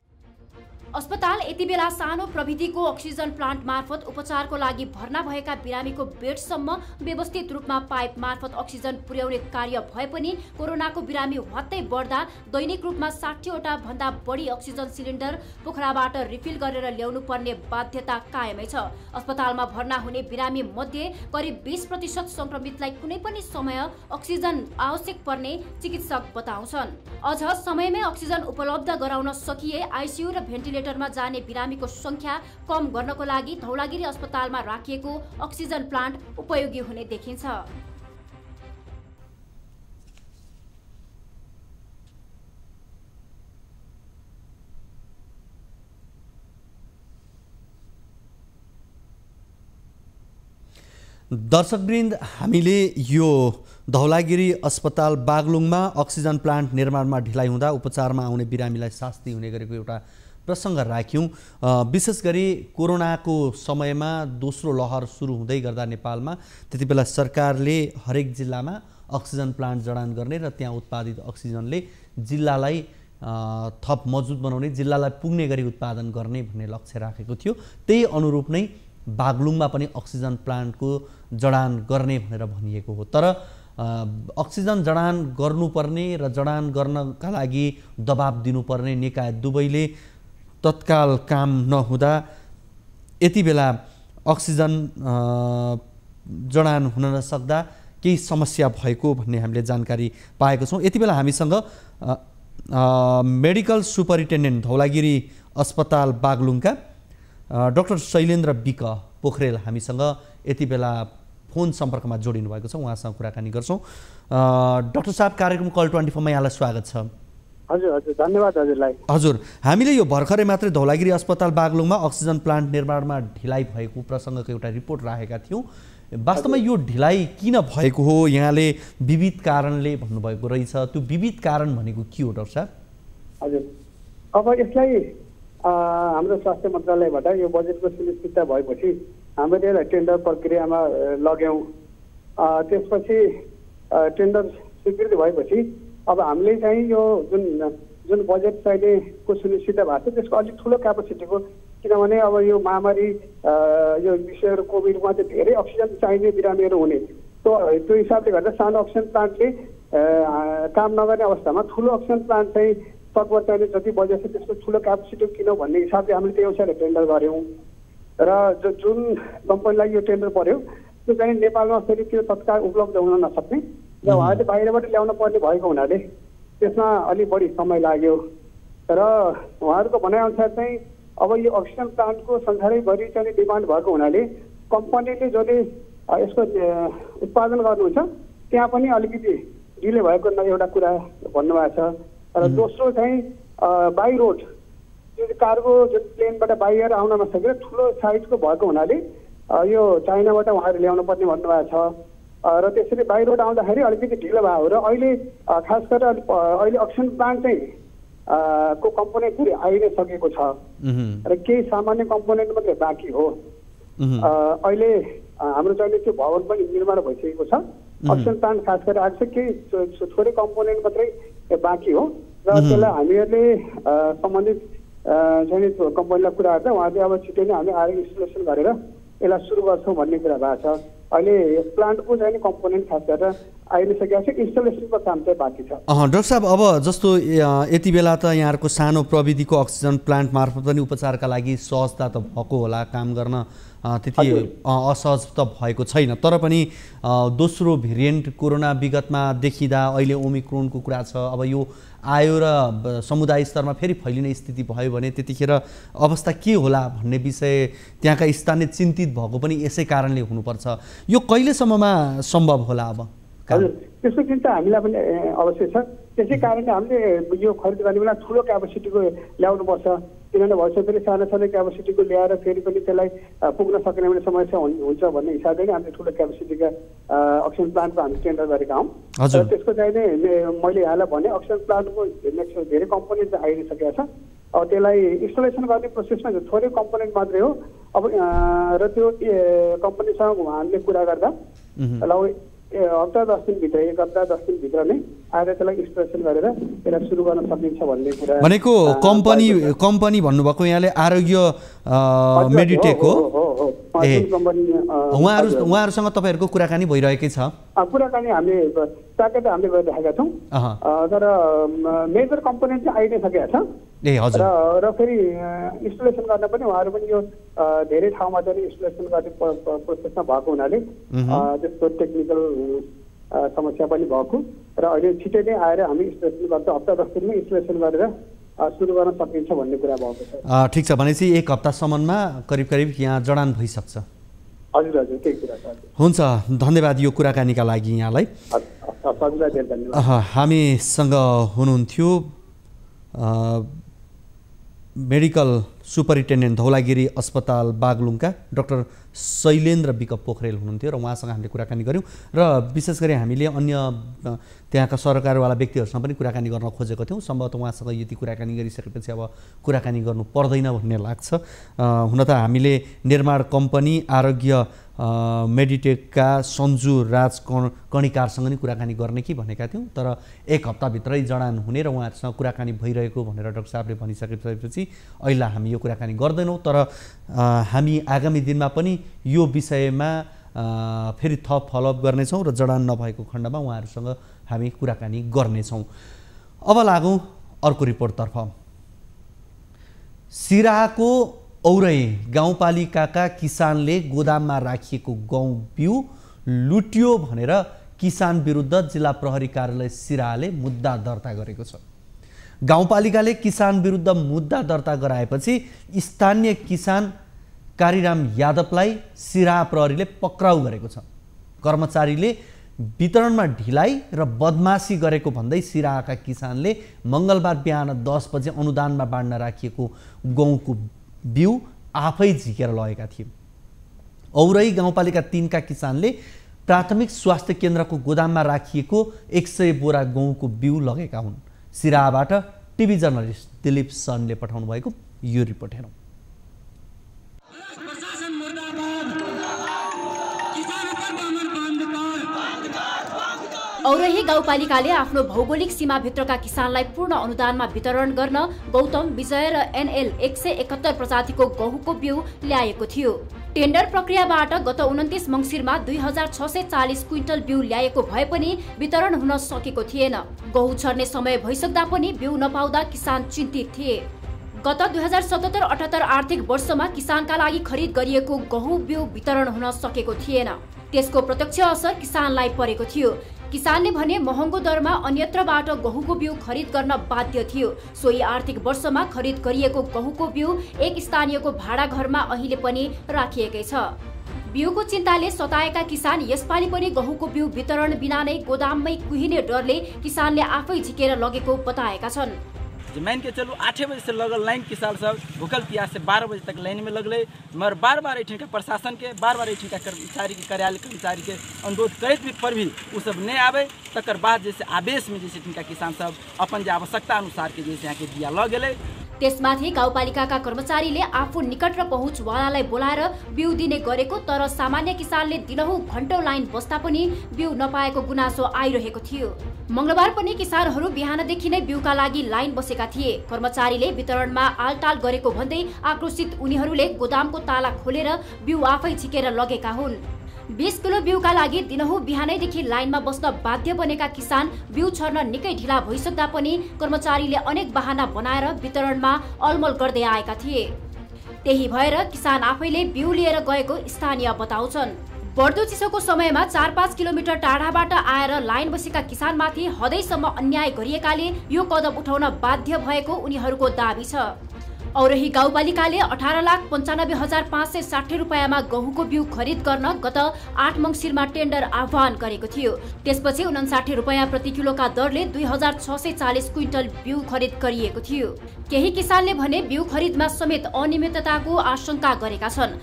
अस्पताल यति बेला सानो प्रविधिको अक्सिजन प्लान्ट मार्फत उपचारको लागि भर्ना भएका बिरामीको बेडसम्म व्यवस्थित रूपमा पाइप मार्फत अक्सिजन पुर्याउने कार्य भए पनि कोरोनाको बिरामी हत्तै बढ्दा दैनिक रूपमा 60वटा भन्दा बढी अक्सिजन सिलिन्डर पोखराबाट रिफिल गरेर ल्याउनु पर्ने बाध्यता कायमै छ। अस्पतालमा भर्ना हुने बिरामी मध्ये करिब 20% संक्रमितलाई कुनै पनि समय अक्सिजन आवश्यक पर्ने चिकित्सक बताउँछन्। अझ समयमै अक्सिजन उपलब्ध गराउन सकिए आइसियु र भेन्टिलेटरमा जाने बिरामीको संख्या कम गर्नको लागि धौलागिरी अस्पतालमा राखिएको अक्सिजन प्लान्ट उपयोगी हुने देखिन्छ। दर्शकवृन्द, हामीले यो धौलागिरी अस्पताल बागलुङमा अक्सिजन प्लान्ट निर्माणमा ढिलाइ हुँदा उपचारमा आउने बिरामीलाई शास्ति हुने गरेको एउटा प्रसङ्ग राख्यौँ। विशेष गरी कोरोनाको समयमा दोस्रो लहर सुरु हुँदै गर्दा नेपालमा त्यति बेला सरकारले हरेक जिल्लामा अक्सिजन प्लान्ट जडान गर्ने र त्यहाँ उत्पादित अक्सिजनले जिल्लालाई थप मजबुत बनाउने, जिल्लालाई पुग्ने गरी उत्पादन गर्ने भन्ने लक्ष्य राखेको थियो। त्यही अनुरूप नै बागलुङमा पनि अक्सिजन प्लान्टको जडान गर्ने भनेर भनिएको हो। तर अक्सिजन जडान गर्नुपर्ने र जडान गर्नका लागि दबाब दिनुपर्ने निकाय दुवैले तत्काल काम नहुँदा यति बेला अक्सिजन जडान हुन नसक्दा केही समस्या भएको भन्ने हामीले जानकारी पाएको छौँ। यति बेला हामीसँग मेडिकल सुपरिन्टेन्डेन्ट धौलागिरी अस्पताल बागलुङका डाक्टर शैलेन्द्र विक पोखरेल हामीसँग यति बेला फोन सम्पर्कमा जोडिनु भएको छ। उहाँसँग कुराकानी गर्छौँ। डाक्टर साहब, कार्यक्रम कल 24 मा यहाँलाई स्वागत छ। हजुर हजुर, धन्यवाद हजुरलाई। हजुर, हामीले यो भर्खरै मात्रै धौलागिरी अस्पताल बागलुङमा अक्सिजन प्लान्ट निर्माणमा ढिलाइ भएको प्रसङ्गको एउटा रिपोर्ट राखेका थियौँ। वास्तवमा यो ढिलाइ किन भएको हो? यहाँले विविध कारणले भन्नुभएको रहेछ। त्यो विविध कारण भनेको के हो डाक्टर साहब? हजुर, अब यसलाई हाम्रो स्वास्थ्य मन्त्रालयबाट यो बजेटको सुनिश्चितता भएपछि हामीले यसलाई टेन्डर प्रक्रियामा लग्यौँ। त्यसपछि टेन्डर स्वीकृति भएपछि अब हामीले चाहिँ यो जुन बजेट चाहिनेको सुनिश्चित भएको छ त्यसको अलिक ठुलो क्यापेसिटीको, किनभने अब यो महामारी यो विषयहरू कोभिडमा चाहिँ धेरै अक्सिजन चाहिने बिरामीहरू हुने, त्यो हिसाबले गर्दा सानो अक्सिजन प्लान्टले काम नगर्ने अवस्थामा ठुलो अक्सिजन प्लान्ट चाहिँ तत्त्व चाहिने जति बजेट छ त्यसको ठुलो क्यापेसिटी किन भन्ने हिसाबले हामीले त्यो अनुसार टेन्डर गऱ्यौँ। र जुन कम्पनीलाई यो टेन्डर पर्यो त्यो चाहिँ नेपालमा फेरि त्यो तत्काल उपलब्ध हुन नसक्ने र उहाँले बाहिरबाट ल्याउन पर्ने भएको हुनाले त्यसमा अलिक बढी समय लाग्यो। र उहाँहरूको भनाइअनुसार चाहिँ अब यो अक्सिजन प्लान्टको संसारैभरि चाहिँ डिमान्ड भएको हुनाले कम्पनीले जसले यसको उत्पादन गर्नुहुन्छ त्यहाँ पनि अलिकति डिले भएको एउटा कुरा भन्नुभएको छ। र दोस्रो चाहिँ बाई रोड जुन कार्गो जुन प्लेनबाट बाहिर आउन नसकेर ठुलो साइजको भएको हुनाले यो चाइनाबाट उहाँहरू ल्याउनु पर्ने भन्नुभएको छ। र त्यसरी बाई रोड आउँदाखेरि अलिकति ढिलो भयो र अहिले खास गरेर अहिले अक्सिजन प्लान्ट चाहिँ को कम्पोनेन्ट पुरै आइ नै सकेको छ र केही सामान्य कम्पोनेन्ट मात्रै बाँकी हो। अहिले हाम्रो चाहिँ त्यो भवन पनि निर्माण भइसकेको छ। अक्सिजन प्लान्ट खास गरेर आएको छ, केही थोरै कम्पोनेन्ट मात्रै बाँकी हो र त्यसलाई हामीहरूले सम्बन्धित चाहिँ कम्पनीलाई कुरा गर्दा उहाँले अब छिटै नै हामी आएर इन्स्टलेसन गरेर यसलाई सुरु गर्छौँ भन्ने कुरा भएको छ। अहिले प्लान्टको चाहिँ कम्पोनेन्ट खास गरेर आइ नै सकेको छ, इन्स्टलेसनको काम चाहिँ बाँकी छ। डाक्टर साहब, अब जस्तो यति बेला त यहाँहरूको सानो प्रविधिको अक्सिजन प्लान्ट मार्फत पनि उपचारका लागि सहजता त भएको होला, काम गर्न त्यति असहज त भएको छैन। तर पनि दोस्रो भेरिएन्ट कोरोना विगतमा देखिँदा अहिले ओमिक्रोनको कुरा छ। अब यो आयो र समुदाय स्तरमा फेरि फैलिने स्थिति भयो भने त्यतिखेर अवस्था के होला भन्ने विषय त्यहाँका स्थानीय चिन्तित भएको पनि यसै कारणले हुनुपर्छ। यो कहिलेसम्ममा सम्भव होला? अब हजुर, त्यसको चिन्ता हामीलाई पनि अवश्य छ। त्यसै कारणले हामीले यो खरिद गर्ने बेला ठुलो क्यापेसिटीको ल्याउनुपर्छ, किनभने भविष्य फेरि सानो सानो क्यापेसिटीको ल्याएर फेरि पनि त्यसलाई पुग्न सक्ने भने समस्या हुन्छ भन्ने हिसाबले नै हामीले ठुलो क्यापेसिटीका अक्सिजन प्लान्टको हामी टेन्डर गरेका हौँ। र त्यसको चाहिँ नै मैले यहाँलाई भने अक्सिजन प्लान्टको धेरै कम्पोनेन्ट चाहिँ आइसकेको छ। अब त्यसलाई इन्स्टलेसन गर्ने प्रोसेसमा थोरै कम्पोनेन्ट मात्रै हो। अब र त्यो कम्पनीसँग हामीले कुरा गर्दा हप्ता 10 दिनभित्र, 1 हप्ता 10 दिनभित्र नै आएर त्यसलाई इन्स्टलेसन गरेर त्यसलाई सुरु गर्न सकिन्छ भन्ने कुरा भनेको कम्पनी भन्नुभएको यहाँले आरोग्य मेडिटेक हो? उहाँहरूसँग तपाईँहरूको कुराकानी भइरहेकै छ? कुराकानी हामीले साकेत हामीले गरिरहेका छौँ। तर मेजर कम्पोनेन्ट चाहिँ आइ नै सकेको छ। र फेरि इन्स्टलेसन गर्न पनि उहाँहरू पनि यो धेरै ठाउँमा चाहिँ इन्स्टलेसन गर्ने प्रोसेसमा भएको हुनाले त्यसको टेक्निकल समस्या पनि भएको र अहिले छिटै नै आएर हामी इन्स्टलेसन गर्छौँ। हप्ता 10 दिनमै इन्स्टलेसन गरेर सुरु गर्न सकिन्छ भन्ने कुरा भएको छ। ठिक छ, भनेपछि 1 हप्तासम्ममा करिब यहाँ जडान भइसक्छ? हजुर हजुर, त्यही कुरा छ। हुन्छ, धन्यवाद यो कुराकानीका लागि यहाँलाई। हामीसँग हुनुहुन्थ्यो मेडिकल सुपरिन्टेन्डेन्ट धौलागिरी अस्पताल बागलुङका डाक्टर शैलेन्द्र विक पोखरेल हुनुहुन्थ्यो र उहाँसँग हामीले कुराकानी गऱ्यौँ। र विशेष गरी हामीले अन्य त्यहाँका सरकारवाला व्यक्तिहरूसँग पनि कुराकानी गर्न खोजेको थियौँ। सम्भवतः उहाँसँग यति कुराकानी गरिसकेपछि अब कुराकानी गर्नु पर्दैन भन्ने लाग्छ। हुन त हामीले निर्माण कम्पनी आरोग्य मेडिटेकका सन्जु राज कणिकारसँग नि कुराकानी गर्ने कि भनेका थियौँ, तर एक हप्ताभित्रै जडान हुने र उहाँहरूसँग कुराकानी भइरहेको भनेर डाक्टर साहबले भनिसकेपछि अहिले हामी यो कुराकानी गर्दैनौँ। तर हामी आगामी दिनमा पनि यो विषयमा फेरि थप फलोअप गर्नेछौँ र जडान नभएको खण्डमा उहाँहरूसँग हामी कुराकानी गर्नेछौँ। अब लागौँ अर्को रिपोर्टतर्फ। सिराहाको औरै गाउँपालिकाका किसानले गोदाममा राखिएको गहुँ बिउ लुट्यो भनेर किसान विरुद्ध जिल्ला प्रहरी कार्यालय सिराहाले मुद्दा दर्ता गरेको छ। गाउँपालिकाले किसान विरुद्ध मुद्दा दर्ता गराएपछि स्थानीय किसान कारीराम यादवलाई सिराहा प्रहरीले पक्राउ गरेको छ। कर्मचारीले वितरणमा ढिलाइ र बदमासी गरेको भन्दै सिराहाका किसानले मङ्गलबार बिहान 10 बजे अनुदानमा बाँड्न राखिएको गहुँको बिउ आफै झिकेर लगेका थिए। औरै गाउँपालिका 3 का किसानले प्राथमिक स्वास्थ्य केन्द्रको गोदाममा राखिएको 100 बोरा गहुँको बिउ लगेका हुन्। सिराहाबाट टिभी जर्नलिस्ट दिलीप सनले पठाउनु भएको यो रिपोर्ट हेरौँ। औरही गाउँपालिकाले आफ्नो भौगोलिक सीमाभित्रका किसानलाई पूर्ण अनुदानमा वितरण गर्न गौतम विजय र NL 171 प्रजातिको गहुँको बिउ ल्याएको थियो। टेन्डर प्रक्रियाबाट गत 29 मङ्सिरमा 2640 क्विन्टल बिउ ल्याएको भए पनि वितरण हुन सकेको थिएन। गहुँ छर्ने समय भइसक्दा पनि बिउ नपाउँदा किसान चिन्तित थिए। गत 2077-78 आर्थिक वर्षमा किसानका लागि खरिद गरिएको गहुँ बिउ वितरण हुन सकेको थिएन। त्यसको प्रत्यक्ष असर किसानलाई परेको थियो। किसानले भने महँगो दरमा अन्यत्रबाट गहुँको बिउ खरिद गर्न बाध्य थियो। सोही आर्थिक वर्षमा खरिद गरिएको गहुँको बिउ एक स्थानीयको भाडा घरमा अहिले पनि राखिएकै छ। बिउको चिन्ताले सताएका किसान यसपालि पनि गहुँको बिउ वितरण बिना नै गोदाममै कुहिने डरले किसानले आफै झिकेर लगेको बताएका छन्। मान के चलो 8 बजे से लगल लाइन किसान सब भूखल प्यास से 12 बजे तक लाइन में लगले। मगर बार-बार ऐठन का प्रशासन के बार-बार ऐठन का कर्मचारी के कार्यालय कर्मचारी के अनुरोध करत भी पर भी उ सब नहीं आवे। तकर बाद जैसे आवेश में जैसे इनका किसान सब अपन जे आवश्यकता अनुसार के जैसे यहाँ के दिया लग गेले। त्यसमाथि गाउँपालिकाका कर्मचारीले आफू निकट र पहुँचवालालाई बोलाएर बिउ दिने गरेको, तर सामान्य किसानले दिनहुँ घण्टौं लाइन बस्दा पनि बिउ नपाएको गुनासो आइरहेको थियो। मंगलबार पनि किसानहरू बिहानदेखि नै बिउका लागि लाइन बसेका थिए। कर्मचारीले वितरणमा आलटाल गरेको भन्दै आक्रोशित उनीहरूले गोदामको ताला खोलेर बिउ आफै झिकेर लगेका हुन्। 20 किलो बिउका लागि दिनहुँ बिहानैदेखि लाइनमा बस्न बाध्य बनेका किसान बिउ छर्न निकै ढिला भइसक्दा पनि कर्मचारीले अनेक बहाना बनाएर वितरणमा अलमल गर्दै आएका थिए। त्यही भएर किसान आफैले बिउ लिएर गएको स्थानीय बताउँछन्। बढ्दो चिसोको समयमा 4-5 किलोमिटर टाढाबाट आएर लाइन बसेका किसानमाथि हदैसम्म अन्याय गरिएकाले यो कदम उठाउन बाध्य भएको उनीहरूको दाबी छ। औरही गाउँपालिकाले 18,95,560 रुपियाँमा गहुँको बिउ खरिद गर्न गत 8 मङ्सिरमा टेन्डर आह्वान गरेको थियो। त्यसपछि 59 रुपियाँ प्रति किलोका दरले 2640 क्विन्टल बिउ खरिद गरिएको थियो। केही किसानले भने बिउ खरिदमा समेत अनियमितताको आशंका गरेका छन्।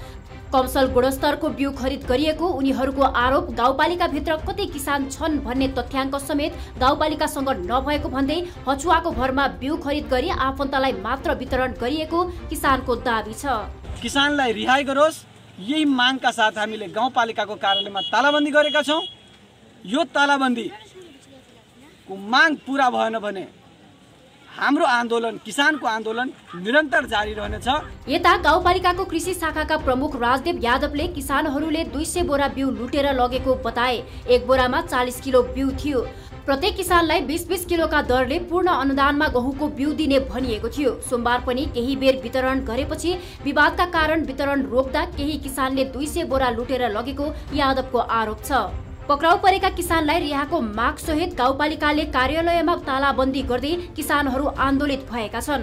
कमसल गुणस्तरको बिउ खरिद गरिएको उनीहरूको आरोप गाउँपालिकाभित्र कति किसान छन् भन्ने तथ्याङ्क समेत गाउँपालिकासँग नभएको भन्दै हचुवाको भरमा बिउ खरिद गरी आफन्तलाई मात्र वितरण गरिएको किसानको दाबी छ। किसानलाई रिहाई गरोस्, यही मागका साथ हामीले गाउँपालिकाको कार्यालयमा तालाबन्दी गरेका छौँ। यो तालाबन्दीको माग पूरा भएन भने हाम्रो आन्दोलन, किसानको आन्दोलन निरन्तर जारी रहनेछ। यता गाउँपालिकाको कृषि शाखाका प्रमुख राजदेव यादवले किसानहरूले 200 बोरा बिउ लुटेर लगेको बताए। एक बोरामा 40 किलो बिउ थियो। प्रत्येक किसानलाई 20-20 किलोका दरले पूर्ण अनुदानमा गहुँको बिउ दिने भनिएको थियो। सोमबार पनि केही बेर वितरण गरेपछि विवादका कारण वितरण रोक्दा केही किसानले 200 बोरा लुटेर लगेको यादवको आरोप छ। पक्राउ परेका किसानलाई रिहाको माग सहित गाउँपालिकाले कार्यालयमा तालाबन्दी गर्दै किसानहरू आन्दोलित भएका छन्।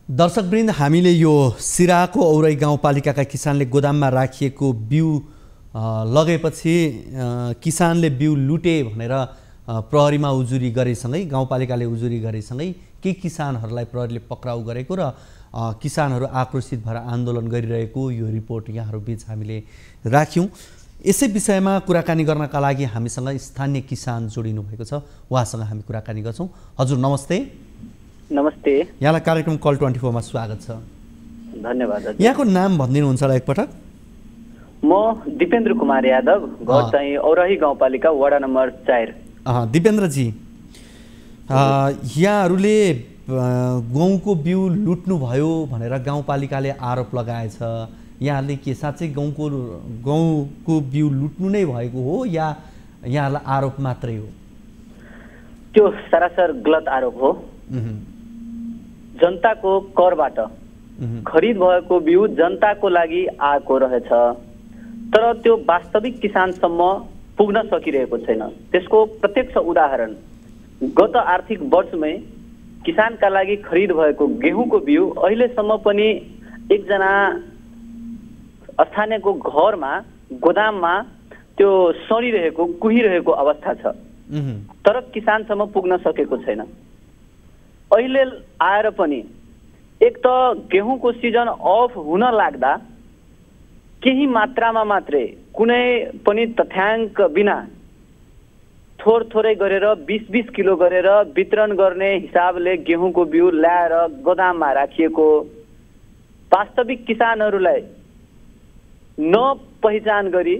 दर्शकवृन्द, हामीले यो सिराहाको औरै गाउँपालिकाका किसानले गोदाममा राखिएको बिउ लगेपछि किसानले बिउ लुटे भनेर प्रहरीमा उजुरी गरेसँगै गाउँपालिकाले उजुरी गरेसँगै केही किसानहरूलाई प्रहरीले पक्राउ गरेको र किसानहरू आक्रोशित भएर आन्दोलन गरिरहेको यो रिपोर्ट यहाँहरू बीच हामीले राख्यौँ। यसै विषयमा कुराकानी गर्नका लागि हामीसँग स्थानीय किसान जोडिनु भएको छ। उहाँसँग हामी कुराकानी गर्छौँ। हजुर नमस्ते। नमस्ते। यहाँलाई कार्यक्रम कल 24 मा स्वागत छ। धन्यवाद। यहाँको नाम भनिदिनुहुन्छ होला एकपटक? म दिपेन्द्र कुमार यादव, घर चाहिँ औरही गाउँपालिका वडा नम्बर 4। दिपेन्द्रजी, यहाँहरूले गहुँको बिउ लुट्नुभयो भनेर गाउँपालिकाले आरोप लगाएछ। यहाँहरूले के साँच्चै गहुँको बिउ लुट्नु नै भएको हो या यहाँहरूलाई आरोप मात्रै हो? त्यो सरासर गलत आरोप हो। जनताको करबाट खरिद भएको बिउ जनताको लागि आएको रहेछ, तर त्यो वास्तविक किसानसम्म पुग्न सकिरहेको छैन। त्यसको प्रत्यक्ष उदाहरण गत आर्थिक वर्षमै किसानका लागि खरिद भएको गेहुँको बिउ अहिलेसम्म पनि एकजना स्थानीयको घरमा गोदाममा त्यो सडिरहेको कुहिरहेको अवस्था छ, तर किसानसम्म पुग्न सकेको छैन। अहिले आएर पनि एक त गेहुँको सिजन अफ हुन लाग्दा केही मात्रामा मात्रै कुनै पनि तथ्याङ्क बिना थोरै गरेर 20-20 किलो गरेर वितरण गर्ने हिसाबले गेहुँको बिउ ल्याएर गोदाममा राखिएको, वास्तविक किसानहरूलाई नपहिचान गरी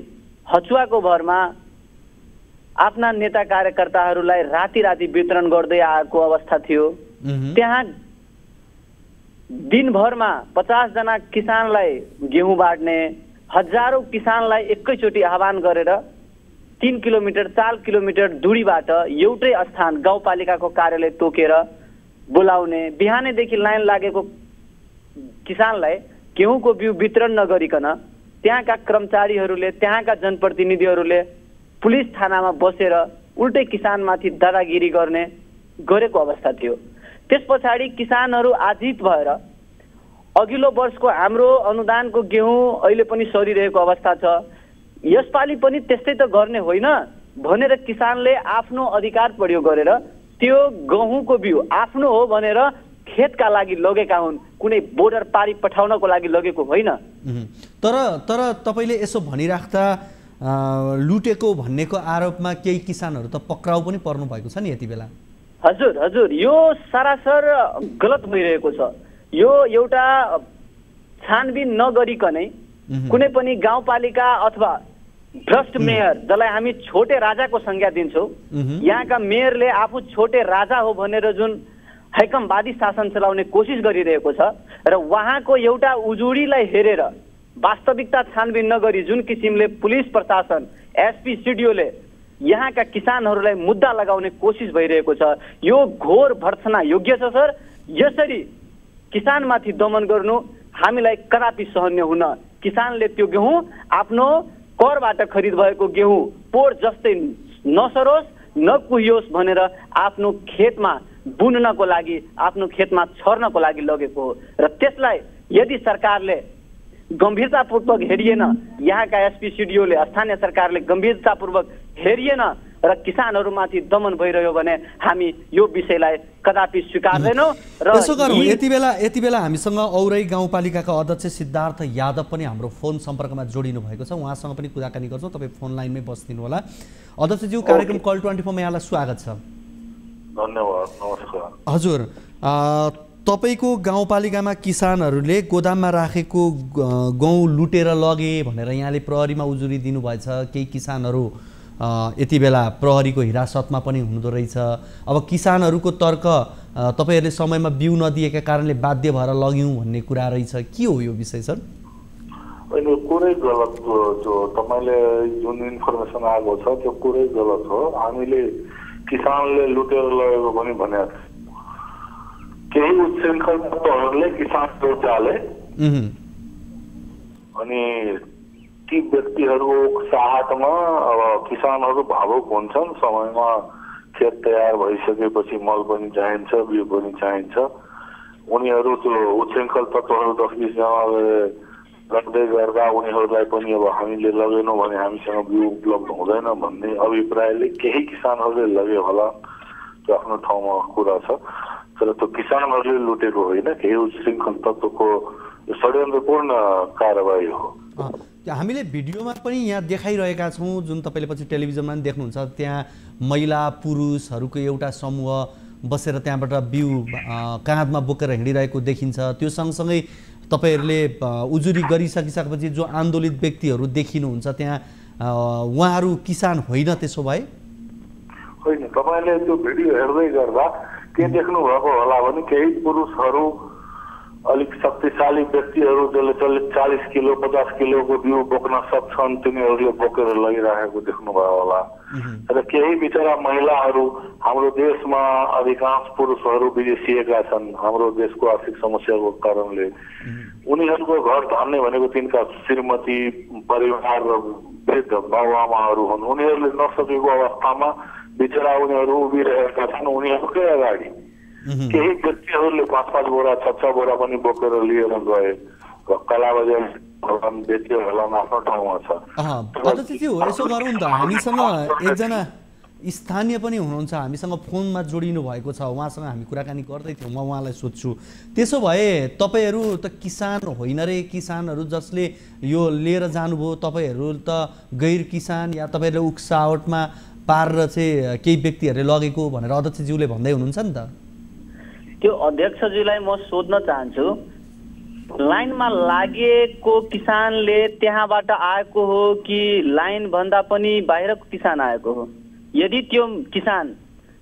हचुवाको भरमा आफ्ना नेता कार्यकर्ताहरूलाई राति वितरण गर्दै आएको अवस्था थियो। त्यहाँ दिनभरमा 50 जना किसानलाई गेहुँ बाँड्ने, हजारौं किसानलाई एकैचोटि आह्वान गरेर 3 किलोमिटर 4 किलोमिटर दूरीबाट एउटै स्थान गाउँपालिकाको कार्यालय तोकेर बोलाउने, बिहानैदेखि लाइन लागेको किसानलाई गेहुँको बिउ वितरण नगरिकन त्यहाँका कर्मचारीहरूले, त्यहाँका जनप्रतिनिधिहरूले पुलिस थानामा बसेर उल्टै किसानमाथि दादागिरी गरेको अवस्था थियो। त्यस पछाडि किसानहरू आजित भएर अघिल्लो वर्षको हाम्रो अनुदानको गेहुँ अहिले पनि सरिरहेको अवस्था छ, यसपालि पनि त्यस्तै त गर्ने होइन भनेर किसानले आफ्नो अधिकार प्रयोग गरेर त्यो गहुँको बिउ आफ्नो हो भनेर खेतका लागि लगेका हुन्, कुनै बोर्डर पारी पठाउनको लागि लगेको होइन। तर तपाईले यसो भनिराख्दा लुटेको भन्नेको आरोपमा केही किसानहरू त पक्राउ पनि पर्नु भएको छ नि यति बेला। हजुर, यो सरासर गलत भइरहेको छ। यो एउटा छानबिन नगरिकनै कुनै पनि गाउँपालिका अथवा भ्रष्ट मेयर, जसलाई हामी छोटे राजाको संज्ञा दिन्छौँ, यहाँका मेयरले आफू छोटे राजा हो भनेर जुन हैकमवादी शासन चलाउने कोसिस गरिरहेको छ र उहाँको एउटा उजुरीलाई हेरेर वास्तविकता छानबिन नगरी जुन किसिमले पुलिस प्रशासन, एसपी, सिडिओले यहाँका किसानहरूलाई मुद्दा लगाउने कोसिस भइरहेको छ, यो घोर भर्त्सना योग्य छ सर। यसरी किसानमाथि दमन गर्नु हामीलाई कदापि सहन्य हुन। किसानले त्यो गेहुँ आफ्नो करबाट खरिद भएको गेहुँ पोहोर जस्तै नसरोस्, नकुहियोस् भनेर आफ्नो खेतमा बुन्नको लागि, आफ्नो खेतमा छर्नको लागि लगेको हो र त्यसलाई यदि सरकारले गम्भीरतापूर्वक हेरिएन, यहाँका एसपी सिडिओले, स्थानीय सरकारले गम्भीरतापूर्वक हेरिएन र किसानहरूमाथि दमन भइरह्यो भने हामी यो विषयलाई कदापि स्वीकार्दैनौँ। र यसो गरौँ, यति बेला हामीसँग औरै गाउँपालिकाका अध्यक्ष सिद्धार्थ यादव पनि हाम्रो फोन सम्पर्कमा जोडिनु भएको छ, उहाँसँग पनि कुराकानी गर्छौँ। तपाईँ फोन लाइनमै बस्दिनु होला। अध्यक्षज्यू, कार्यक्रम कल 24 मा यहाँलाई स्वागत छ। धन्यवाद, नमस्कार। हजुर, तपाईको गाउँपालिकामा किसानहरूले गोदाममा राखेको गहुँ लुटेर लगे भनेर यहाँले प्रहरीमा उजुरी दिनुभएछ। केही किसानहरू यति बेला प्रहरीको हिरासतमा पनि हुँदो रहेछ। अब किसानहरूको तर्क तपाईहरूले समयमा बिउ नदिएका कारणले बाध्य भएर लग्यौँ भन्ने कुरा रहेछ, के हो यो विषय सर? होइन, कुरै गलत हो। जो तपाईँले जुन इन्फर्मेसन आएको छ त्यो कुरै गलत हो। हामीले किसानले लुटेर लगेको पनि भनेको छ। केही उच्छृङ्खल तत्त्वहरूले किसान लुटाले अनि ती व्यक्तिहरूको साहतमा अब किसानहरू भावुक हुन्छन्। समयमा खेत तयार भइसकेपछि मल पनि चाहिन्छ, बिउ पनि चाहिन्छ। उनीहरू त्यो उच्छृङ्खल तत्त्वहरू 10-20 जनाले गर्दै गर्दा उनीहरूलाई पनि अब हामीले लगेनौँ भने हामीसँग बिउ उपलब्ध हुँदैन भन्ने अभिप्रायले केही किसानहरूले लगे होला, त्यो आफ्नो ठाउँमा कुरा छ। तर त्यो किसानहरूले लुटेको होइन, केही उच्छृङ्खल तत्त्वको षड्यन्त्रपूर्ण कारबाही हो। हामीले भिडियोमा पनि यहाँ देखाइरहेका छौँ, जुन तपाईँले पछि टेलिभिजनमा पनि देख्नुहुन्छ, त्यहाँ महिला पुरुषहरूको एउटा समूह बसेर त्यहाँबाट बिउ काँधमा बोकेर हिँडिरहेको देखिन्छ। त्यो सँगसँगै तपाईँहरूले उजुरी गरिसकिसकेपछि जो आन्दोलित व्यक्तिहरू देखिनुहुन्छ त्यहाँ उहाँहरू किसान होइन त्यसो भए? होइन, तपाईँले त्यो भिडियो हेर्दै गर्दा के देख्नु भएको होला भने केही पुरुषहरू अलिक शक्तिशाली व्यक्तिहरू जसले 40 किलो 50 किलोको बिउ बोक्न सक्छन् तिनीहरूले बोकेर लगिरहेको देख्नुभयो होला। र केही बिचरा महिलाहरू, हाम्रो देशमा अधिकांश पुरुषहरू विदेशिएका छन् हाम्रो देशको आर्थिक समस्याको कारणले। उनीहरूको घर धान्ने भनेको तिनका श्रीमती, परिवार र वृद्ध बाबुआमाहरू हुन्। उनीहरूले नसकेको अवस्थामा बिचरा उनीहरू उभिरहेका छन् उनीहरूकै अगाडि। केही व्यक्तिहरूले 5-5 बोरा 6-6 बोरा पनि बोकेर लिएर गए र कलाबजारी बेच्यो होला आफ्नो ठाउँमा छ। अध्यक्षज्यू यसो गरौँ त, हामीसँग एकजना स्थानीय पनि हुनुहुन्छ, हामीसँग फोनमा जोडिनु भएको छ, उहाँसँग हामी कुराकानी गर्दै थियौँ। म उहाँलाई सोध्छु, त्यसो भए तपाईँहरू त किसान होइन रे? किसानहरू जसले यो लिएर जानुभयो तपाईँहरू त गैर किसान या तपाईँहरूले उक्सावटमा पारेर चाहिँ केही व्यक्तिहरूले लगेको भनेर अध्यक्षज्यूले भन्दै हुनुहुन्छ नि त? त्यो अध्यक्षज्यूलाई म सोध्न चाहन्छु, लाइनमा लागेको किसानले त्यहाँबाट आएको हो कि लाइन भन्दा पनि बाहिरको किसान आएको हो? यदि त्यो किसान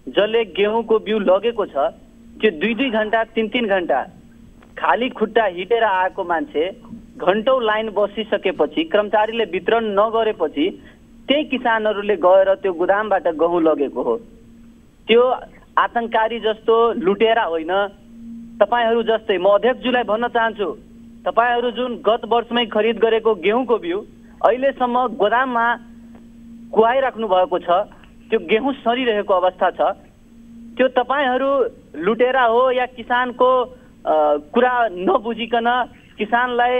जसले गेहुँको बिउ लगेको छ त्यो 2-2 घन्टा 3-3 घन्टा खाली खुट्टा हिँडेर आएको मान्छे घन्टौँ लाइन बसिसकेपछि कर्मचारीले वितरण नगरेपछि त्यही किसानहरूले गएर त्यो गोदामबाट गहुँ लगेको हो। त्यो आतंककारी जस्तो लुटेरा होइन। तपाईहरू जस्तै म अध्यक्षज्यूलाई भन्न चाहन्छु, तपाईहरू जुन गत वर्षमै खरिद गरेको गेहुँको बिउ अहिलेसम्म गोदाममा कुहाइराख्नु भएको छ, त्यो गेहुँ सरिरहेको अवस्था छ। त्यो तपाईहरू लुटेरा हो या किसानको कुरा नबुझिकन किसानलाई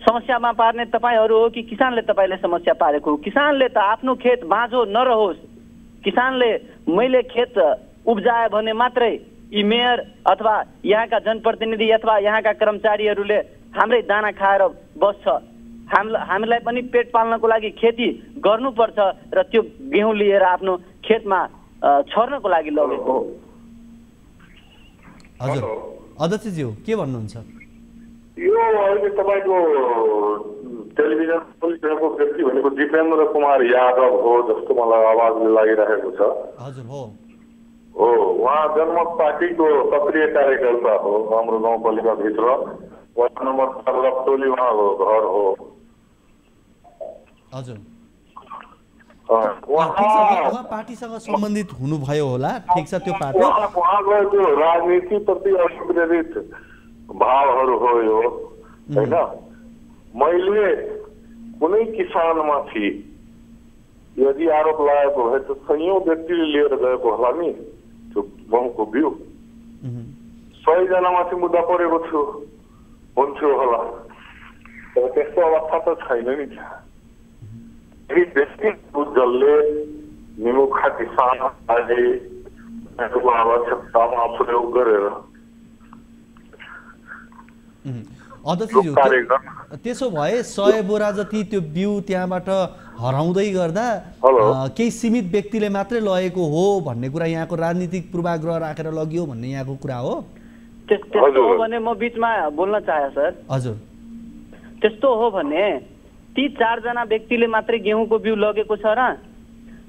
समस्यामा पार्ने तपाईहरू हो कि किसानले तपाईँले समस्या पारेको हो? किसानले त आफ्नो खेत बाँझो नरहोस्, किसानले मैले खेत उब्जाए भने मात्रै यी मेयर अथवा यहाँका जनप्रतिनिधि अथवा यहाँका कर्मचारीहरूले हाम्रै दाना खाएर बस्छ। हामीलाई पनि पेट पाल्नको लागि खेती गर्नुपर्छ र त्यो गेहुँ लिएर आफ्नो खेतमा छर्नको लागि लगेको हो। हजुर अध्यक्षज्यू के भन्नुहुन्छ? यो अहिले तपाईँको टेलिभिजन बोलिरहेको व्यक्ति भनेको दिपेन्द्र कुमार यादव हो जस्तो मलाई आवाज लागिरहेको छ। हजुर हो हो, उहाँ जनमत पार्टीको सक्रिय कार्यकर्ता हो हाम्रो गाउँपालिकाभित्र। वार्ड नम्बर 4 रक्तोली उहाँको घर हो। हजुर उहाँ पार्टीसँग सम्बन्धित हुनुभयो होला, ठिक छ। त्यो पार्टी उहाँको राजनीतिप्रति अप्रेरित भावहरू हो यो, होइन? मैले कुनै किसानमाथि यदि आरोप लागेको भए त सयौं व्यक्तिले लिएर गएको होला नि त्यो गहुँको बिउ। 100 जनामाथि मुद्दा परेको थियो हुन्थ्यो होला, तर त्यस्तो अवस्था त छैन नि। यही व्यक्ति जसले निमुखा किसानले आवश्यकतामा प्रयोग गरेर त्यसो भए 100 बोरा जति त्यो बिउ त्यहाँबाट हराउँदै गर्दा केही सीमित व्यक्तिले मात्रै लगेको हो भन्ने कुरा यहाँको राजनीतिक पूर्वाग्रह राखेर लगियो भन्ने यहाँको कुरा हो? त्यस्तो हो भने म बिचमा बोल्न चाहे सर। हजुर त्यस्तो हो भने ती 4 जना व्यक्तिले मात्रै गेहुँको बिउ लगेको छ र?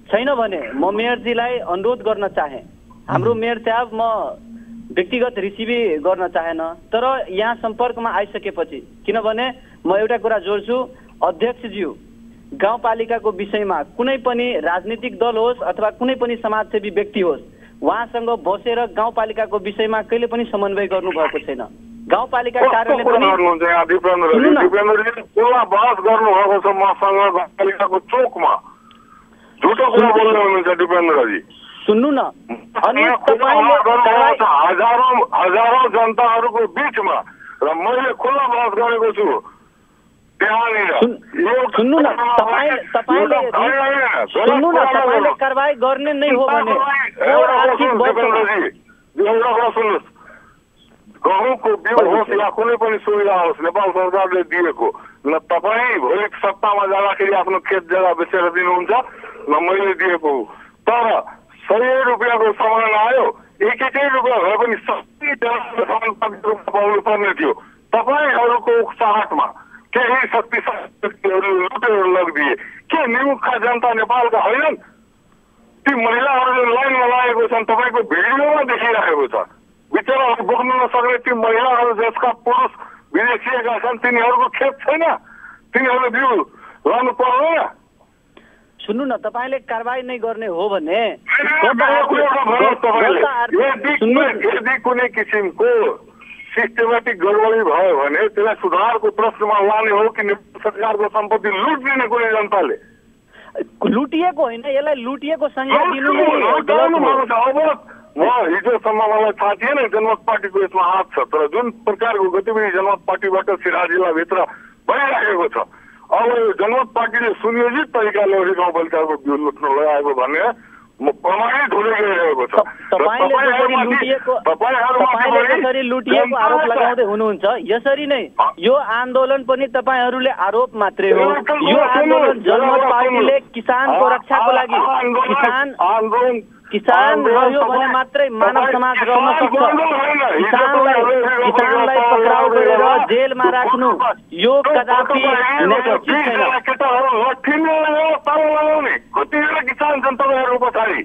छैन भने म मेयरजीलाई अनुरोध गर्न चाहे। हाम्रो मेयर साहब म व्यक्तिगत रिसिभी गर्न चाहेन, तर यहाँ सम्पर्कमा आइसकेपछि, किनभने म एउटा कुरा जोड्छु, अध्यक्षज्यू गाउँपालिकाको विषयमा कुनै पनि राजनीतिक दल होस् अथवा कुनै पनि समाजसेवी व्यक्ति होस्, उहाँसँग बसेर गाउँपालिकाको विषयमा कहिले पनि समन्वय गर्नुभएको छैन। गाउँपालिका कार्यालय पनि बहस गर्नुभएको छ मसँग गाउँपालिकाको चोकमा। झुटो कुरा बोल्दै हुनुहुन्छ दिपेन्द्रजी। सुन्नु न, अनि हजारौं जनताहरूको बिचमा र मैले खुल्ला बहस गरेको छु त्यहाँनिर। सुन्नु न, तपाईले कारबाही गर्ने नै हो भने सुन्नुहोस्, गहुँको बिउ होस् या कुनै पनि सुविधा होस् नेपाल सरकारले दिएको, न तपाईँ भोलि सत्तामा जाँदाखेरि आफ्नो खेत जग्गा बेचेर दिनुहुन्छ न मैले दिएको हो। तर 100 रुपियाँको सामान आयो, 1-1 रुपियाँ भए पनि सबै सामान पाउनु पर्ने थियो, तपाईँहरूको उक्साहटमा केही शक्तिशाली व्यक्तिहरूले लुटेर लगिदिए के निमुखा जनता नेपालका होइनन्? ती महिलाहरूले लाइनमा लागेको छन्, तपाईँको भिडियोमा देखिरहेको छ। बिचराहरू बोक्न नसक्ने ती महिलाहरू जसका पुरुष विदेशिएका छन् तिनीहरूको खेत छैन, तिनीहरूले बिउ लानु पर्दैन। सुन्नु न, तपाईँले कारबाही नै गर्ने हो भने यदि कुनै किसिमको सिस्टमेटिक गडबडी भयो भने त्यसलाई सुधारको प्रश्नमा लाने हो कि सरकारको सम्पत्ति लुट दिने कुनै जनताले? लुटिएको होइन, यसलाई लुटिएको संज्ञा दिनु नै अब म हिजोसम्म मलाई थाहा थिएन जनमत पार्टीको यसमा हात छ, तर जुन प्रकारको गतिविधि जनमत पार्टीबाट सिराहा जिल्लाभित्र भइरहेको छ, अब यो जनमत पार्टीले सुनियोजित तरिकाले गाउँपालिकाको बिउ लुट्न लगाएको भन्ने म प्रमाणित हुँदै गइरहेको छ। तपाईँले लुटिएको आरोप लगाउँदै हुनुहुन्छ। यसरी नै यो आन्दोलन पनि तपाईँहरूले आरोप मात्रै हो। यो आन्दोलन जनमत पार्टीले किसानको रक्षाको लागि किसान रह्यो भने मात्रै मानव समाज रहन सक्छ। किसानलाई पक्राउ गरेर जेलमा राख्नु यो कदापि कतिजना किसान छन् तपाईँहरूको पछाडि,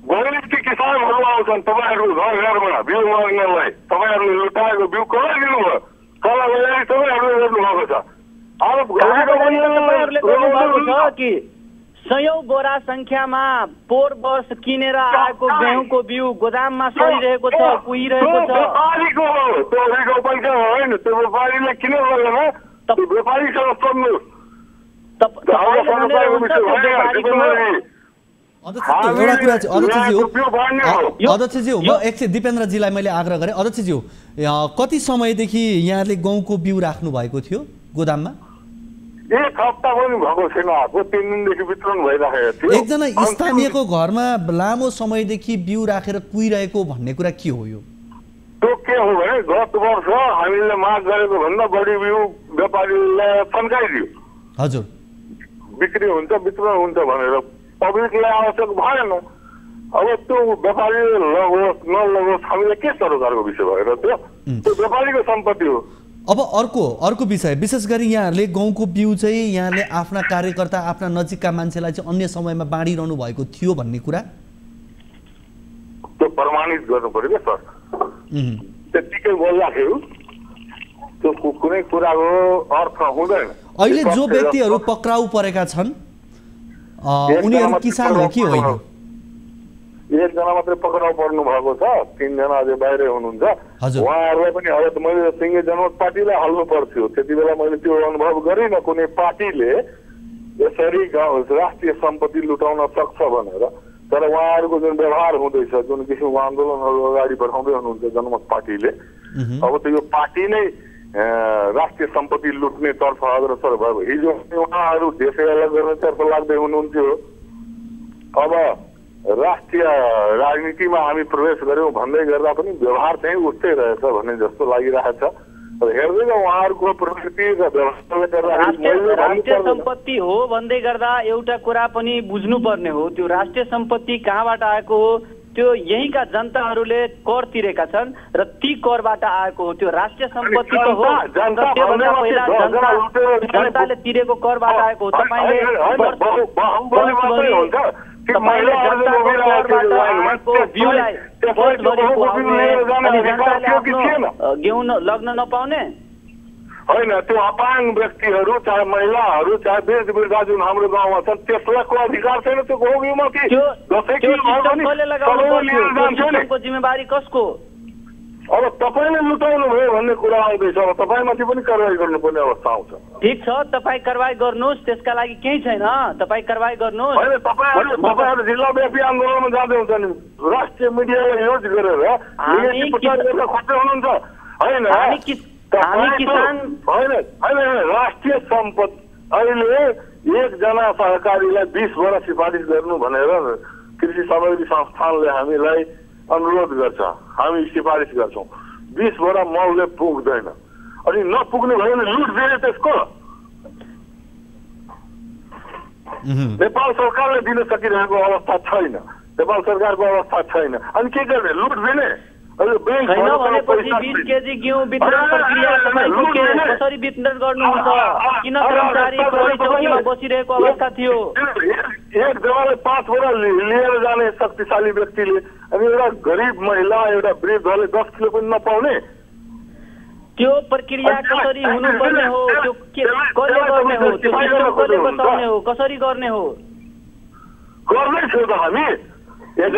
गैरती किसानहरू आउँछन् तपाईँहरूको घर घरमा बिउ माग्नलाई। तपाईँहरूले लुटाएको बिउ कसलाई दिनुभयो? कला बजारी तपाईँहरूले गर्नुभएको छ। कि सयौं बोरा संख्यामा पोहोर वर्ष किनेर आएको गेहुँको बिउ गोदाममा सरिरहेको छ, कुहिरहेको छ। व्यापारीले किन गर्दैन? व्यापारीसँग सोध्नुहोस्। अध्यक्षज्यू, म एकछिन दिपेन्द्रजीलाई मैले आग्रह गरेँ। अध्यक्षज्यू, कति समयदेखि यहाँले गहुँको बिउ राख्नु भएको थियो गोदाममा? एक हप्ता पनि भएको छैन, 3 दिनदेखि वितरण भइरहेको थियो। एकजना स्थानीयको घरमा लामो समयदेखि बिउ राखेर कुहिरहेको भन्ने कुरा के हो? यो त्यो के हो भने गत वर्ष हामीले माग गरेको भन्दा बढी बिउ व्यापारीलाई फन्काइदियो। हजुर, बिक्री हुन्छ वितरण हुन्छ भनेर पब्लिकलाई आवश्यक भएन। अब त्यो व्यापारीले लगोस् नलगोस् हामीलाई के सरकारको विषय भएर? त्यो व्यापारीको सम्पत्ति हो। अब अर्को विषय, विशेष गरी यहाँहरूले गहुँको बिउ चाहिँ यहाँले आफ्ना कार्यकर्ता आफ्ना नजिकका मान्छेलाई चाहिँ अन्य समयमा बाँडिरहनु भएको थियो भन्ने कुरा त्यो प्रमाणित गर्नु पर्यो क्या सर। त्यतिकै बोल्दाखेरि त्यो कुनै कुराको अर्थ हुँदैन। अहिले जो व्यक्तिहरू पक्राउ परेका छन् उनीहरू किसान हो कि होइन? एकजना मात्रै पक्राउ पर्नु भएको छ, 3 जना अझै बाहिरै हुनुहुन्छ। उहाँहरूलाई पनि अब त मैले सिङ्गे जनमत पार्टीलाई हाल्नु पर्थ्यो। त्यति बेला मैले त्यो अनुभव गरिनँ कुनै पार्टीले यसरी राष्ट्रिय सम्पत्ति लुटाउन सक्छ भनेर। तर उहाँहरूको जुन व्यवहार हुँदैछ, जुन किसिमको आन्दोलनहरू अगाडि बढाउँदै हुनुहुन्छ जनमत पार्टीले, अब त यो पार्टी नै राष्ट्रिय सम्पत्ति लुट्नेतर्फ अग्रसर भयो। हिजो उहाँहरू देशै अलग गर्नेतर्फ लाग्दै हुनुहुन्थ्यो। अब राष्ट्रिय राजनीतिमा हामी प्रवेश गर्यौँ भन्दै गर्दा पनि व्यवहार चाहिँ उस्तै रहेछ भन्ने जस्तो लागिरहेछ। हेर्दै उहाँहरूको प्रवृत्ति र व्यवहारले गर्दा राष्ट्रिय सम्पत्ति हो भन्दै गर्दा एउटा कुरा पनि बुझ्नुपर्ने हो, त्यो राष्ट्रिय सम्पत्ति कहाँबाट आएको हो? त्यो यहीँका जनताहरूले कर तिरेका छन् र ती करबाट आएको हो। त्यो राष्ट्रिय सम्पत्ति त हो, त्योभन्दा पहिला जनताले तिरेको करबाट आएको हो। तपाईँले गेहूँ लग्न नपाउने होइन। त्यो अपाङ्ग व्यक्तिहरू चाहे महिलाहरू चाहे वृद्ध वृद्धा जुन हाम्रो गाउँमा छन् त्यसलाई को अधिकार छैन त्यो गहुँ बिउमा? जिम्मेवारी कसको? अब तपाईँले लुटाउनु भयो भन्ने कुरा आउँदैछ। अब तपाईँमाथि पनि कारवाही गर्नुपर्ने अवस्था आउँछ। ठिक छ, तपाईँ कारवाही गर्नुहोस्, त्यसका लागि केही छैन, तपाईँ कारवाही गर्नुहोस्। होइन, तपाईँहरू जिल्लाव्यापी आन्दोलनमा जाँदै हुन्छ नि, राष्ट्रिय मिडियालाई युज गरेर खोज्दै हुनुहुन्छ होइन? राष्ट्रिय सम्पत्ति अहिले एकजना सहकारीलाई 20 वर्ष सिफारिस गर्नु भनेर कृषि सामग्री संस्थानले हामीलाई अनुरोध गर्छ, हामी सिफारिस गर्छौँ। 20 वर्ष मलले पुग्दैन, अनि नपुग्ने भयो भने लुट दिने त्यसको नेपाल सरकारले दिन सकिरहेको अवस्था छैन। नेपाल सरकारको अवस्था छैन, अनि के गर्ने? लुट दिने। छैन भनेपछि 20 केजी घिउ वितरण प्रक्रिया तपाईँको कसरी वितरण गर्नुहुन्छ? किन कर्मचारी प्रहरी चौकीमा बसिरहेको अवस्था थियो? एकजनाले 5 बोरा लिएर जाने शक्तिशाली व्यक्तिले अनि एउटा गरिब महिला एउटा वृद्धले 10 किलो पनि नपाउने त्यो प्रक्रिया कसरी हुनुपर्ने हो? त्यो कसले गर्ने हो? त्यो सिस्टम कसले बचाउने हो? कसरी गर्ने हो? गर्नै थियो त हामी ठिक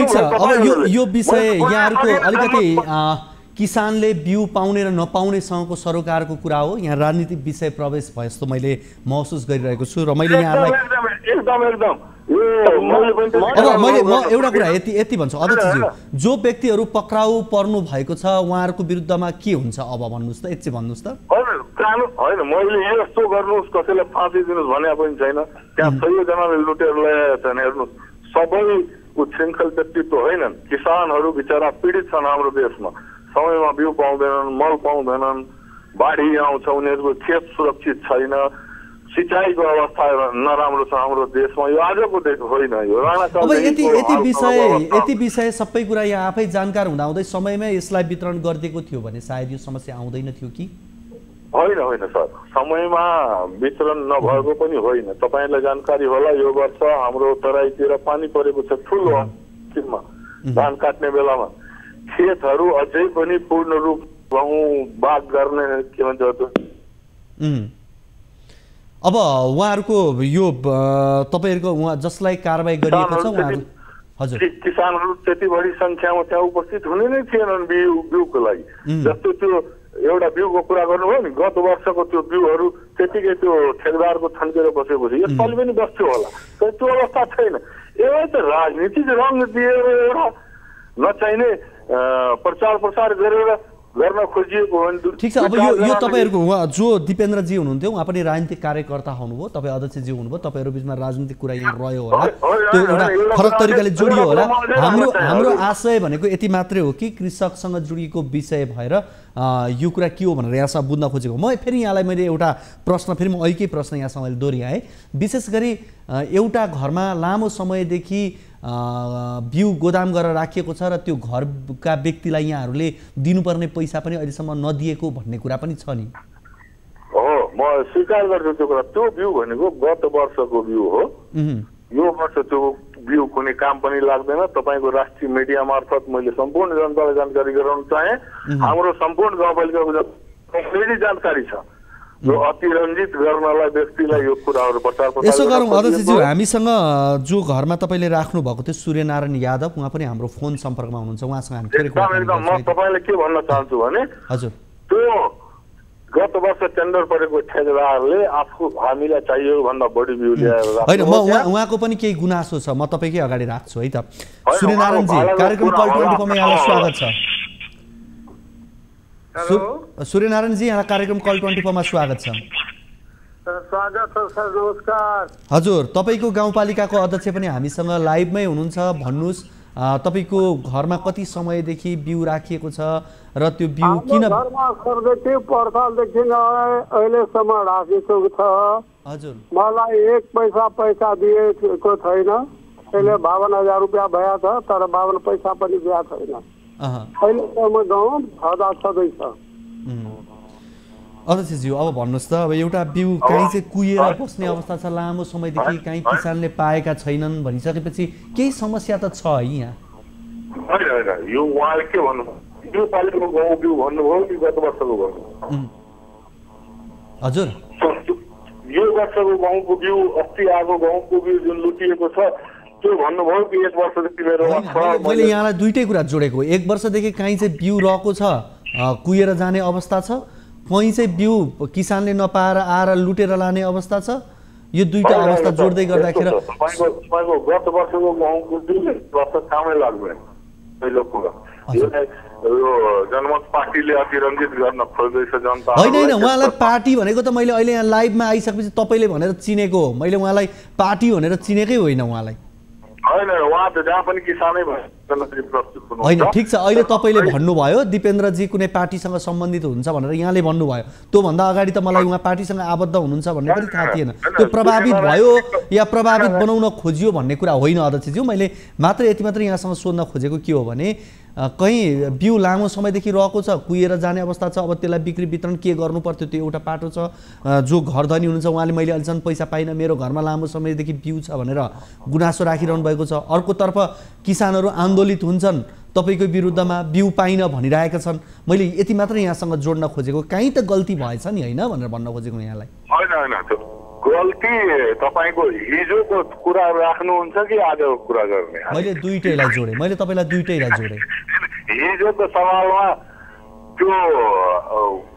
छ। अब यो विषय यहाँहरूको अलिकति किसानले बिउ पाउने र नपाउनेसँगको सरोकारको कुरा हो। यहाँ राजनीतिक विषय प्रवेश भयो जस्तो मैले महसुस गरिरहेको छु र मैले यहाँलाई अब म एउटा कुरा यति भन्छु अध्यक्षज्यू, जो व्यक्तिहरू पक्राउ पर्नु भएको छ उहाँहरूको विरुद्धमा के हुन्छ अब भन्नुहोस् त, यति भन्नुहोस् त। होइन मैले यस्तो गर्नुहोस् कसैलाई फाँसी दिनुहोस् भने पनि छैन। त्यहाँ 100 जनाले लुटेर ल्याएका छन्। हेर्नुहोस्, सबै उच्छृङ्खल व्यक्तित्व होइनन्। किसानहरू बिचरा पीडित छन् हाम्रो देशमा। समयमा बिउ पाउँदैनन्, मल पाउँदैनन्, बाढी आउँछ, उनीहरूको खेत सुरक्षित छैन, सिँचाइको अवस्था नराम्रो छ हाम्रो देशमा। यो आजको देश होइन, यो अब यति विषय सबै कुरा यहाँ आफै जानकार हुँदाहुँदै समयमै यसलाई वितरण गरिदिएको थियो भने सायद यो समस्या आउँदैन थियो कि? होइन सर, समयमा वितरण नभएको पनि होइन। तपाईँलाई जानकारी होला, यो वर्ष हाम्रो तराईतिर पानी परेको छ ठुलो किसिममा। धान काट्ने बेलामा खेतहरू अझै पनि पूर्ण रूप गहुँ बाग गर्ने के भन्छ अब उहाँहरूको यो तपाईँहरूको उहाँ जसलाई कारबाही गरिएको छ उहाँहरू हजुर किसानहरू त्यति बढी सङ्ख्यामा त्यहाँ उपस्थित हुने नै थिएनन् बिउको लागि। जस्तो त्यो एउटा बिउको कुरा गर्नुभयो नि, गत वर्षको त्यो बिउहरू त्यतिकै त्यो ठेकदारको थन्केर बसेपछि यसपालि पनि बस्थ्यो होला, तर त्यो अवस्था छैन। एउटा त राजनीतिक रङ दिएर एउटा नचाहिने प्रचार प्रसार गरेर गर्न खोजिएको हो। ठिक छ। अब यो तपाईँहरूको उहाँ जो दिपेन्द्रजी हुनुहुन्थ्यो उहाँ पनि राजनीतिक कार्यकर्ता हुनुभयो, तपाईँ अध्यक्षजी हुनुभयो, तपाईँहरू बिचमा राजनीतिक कुरा यहाँ रह्यो होला, त्यो एउटा फरक तरिकाले जोडियो होला। हाम्रो आशय भनेको यति मात्रै हो कि कृषकसँग जोडिएको विषय भएर यो कुरा के हो भनेर यहाँसँग बुझ्न खोजेको। म फेरि यहाँलाई मैले एउटा प्रश्न फेरि म अहिलेकै प्रश्न यहाँसँग मैले दोहोऱ्याएँ। विशेष गरी एउटा घरमा लामो समयदेखि बिउ गोदाम गरेर राखिएको छ र त्यो घरका व्यक्तिलाई यहाँहरूले दिनुपर्ने पैसा पनि अहिलेसम्म नदिएको भन्ने कुरा पनि छ नि? हो, म स्वीकार गर्छु त्यो कुरा। त्यो बिउ भनेको गत वर्षको बिउ हो। यो वर्ष त्यो बिउ कुनै काम पनि लाग्दैन। तपाईँको राष्ट्रिय मिडिया मार्फत मैले सम्पूर्ण जनतालाई जानकारी गराउन चाहे। हाम्रो सम्पूर्ण गाउँपालिकाको अलरेडी जानकारी छ। यो अतिरञ्जित गर्नलाई व्यक्तिलाई यो कुराहरू प्रचार प्रसार यसो गरौँ अध्यक्षज्यू, हामीसँग जो घरमा तपाईँले राख्नु भएको थियो सूर्यनारायण यादव, उहाँ पनि हाम्रो फोन सम्पर्कमा हुनुहुन्छ। उहाँसँग हामी फेरि एकदम म तपाईँलाई के भन्न चाहन्छु भने हजुर त्यो गत वर्ष टेन्डर परेको ठेकेदारले आफू हामीलाई चाहियो भन्दा बढी बिउ ल्याएर होइन, म उहाँको पनि केही गुनासो छ, म तपाईँकै अगाडि राख्छु है त। सूर्यनारायणजी, कार्यक्रम कल 24 मा यहाँलाई स्वागत छ। सूर्यनारायणजी, यहाँ कार्यक्रम कल 24 मा स्वागत छ। स्वागत छ सर, नमस्कार। हजुर, तपाईँको गाउँपालिकाको अध्यक्ष पनि हामीसँग लाइभमै हुनुहुन्छ। भन्नुहोस्, तपाईँको घरमा कति समयदेखि बिउ राखिएको छ र त्यो बिउ किन घरमा सर्वेटी पर्सालदेखि अहिलेसम्म राखेको छ? हजुर, मलाई 1 पैसा दिएको छैन। अहिले 52,000 रुपियाँ भएछ, तर 52 पैसा पनि दिएको छैन। अहिलेसम्म गाउँ छँदा छँदैछ। अध्यक्षज्यू, अब भन्नुहोस् त, अब एउटा बिउ काहीँ चाहिँ कुहिएर बस्ने अवस्था छ, लामो समयदेखि काहीँ किसानले पाएका छैनन् भनिसकेपछि केही समस्या त छ है यहाँ? होइन, यो उहाँले के भन्नु, यो पालिको गाउँ बिउ भन्नुभयो कि गत वर्षको भन्नु? हजुर, यो वर्षको गाउँको बिउ, अस्ति आएको गाउँको बिउ जुन लुटिएको छ त्यो भन्नुभयो कि 1 वर्षदेखि मैले यहाँलाई दुईटै कुरा जोडेको। 1 वर्षदेखि काहीँ चाहिँ बिउ रहेको छ, कुहिएर जाने अवस्था छ, कहीँ चाहिँ बिउ किसानले नपाएर आएर लुटेर लाने अवस्था छ। यो दुईटा अवस्था जोड्दै गर्दाखेरि तपाईँको गत वर्षको गाउँको बिउ वर्ष कामै लाग्दैन। पहिलो कुरा यो जनमत पार्टीले अतिरञ्जित गर्न खोज्दैछ जनता। होइन, उहाँलाई पार्टी भनेको त मैले अहिले यहाँ लाइभमा आइसकेपछि तपाईँले भनेर चिनेको हो। मैले उहाँलाई पार्टी भनेर चिनेकै होइन उहाँलाई। होइन उहाँ त जहाँ पनि किसानै प्रस्तुत हुनुहुन्छ। होइन ठिक छ, अहिले तपाईँले भन्नुभयो दिपेन्द्रजी कुनै पार्टीसँग सम्बन्धित हुन्छ भनेर यहाँले भन्नुभयो, त्योभन्दा अगाडि त मलाई उहाँ पार्टीसँग आबद्ध हुनुहुन्छ भन्ने पनि थाहा थिएन। त्यो प्रभावित भयो या प्रभावित बनाउन खोजियो भन्ने कुरा होइन अध्यक्षज्यू। मैले मात्र यति मात्र यहाँसँग सोध्न खोजेको के हो भने कहीँ बिउ लामो समयदेखि रहेको छ, कुहिएर जाने अवस्था छ, अब त्यसलाई बिक्री वितरण के गर्नु पर्थ्यो त्यो एउटा पाटो छ। जो घर धनी हुनुहुन्छ उहाँले मैले अहिलेसम्म पैसा पाइनँ, मेरो घरमा लामो समयदेखि बिउ छ भनेर गुनासो राखिरहनु भएको छ। अर्कोतर्फ किसानहरू आन्दोलित हुन्छन् तपाईँको विरुद्धमा, बिउ पाइन भनिरहेका छन्। मैले यति मात्र यहाँसँग जोड्न खोजेको, कहीँ त गल्ती भएछ नि होइन भनेर भन्न खोजेको यहाँलाई। होइन होइन त्यो गल्ती तपाईँको हिजोको कुरा राख्नुहुन्छ कि आजको कुरा गर्ने? मैले दुईटैलाई जोडेँ, मैले तपाईँलाई दुईटैलाई जोडेँ। हिजोको सवालमा त्यो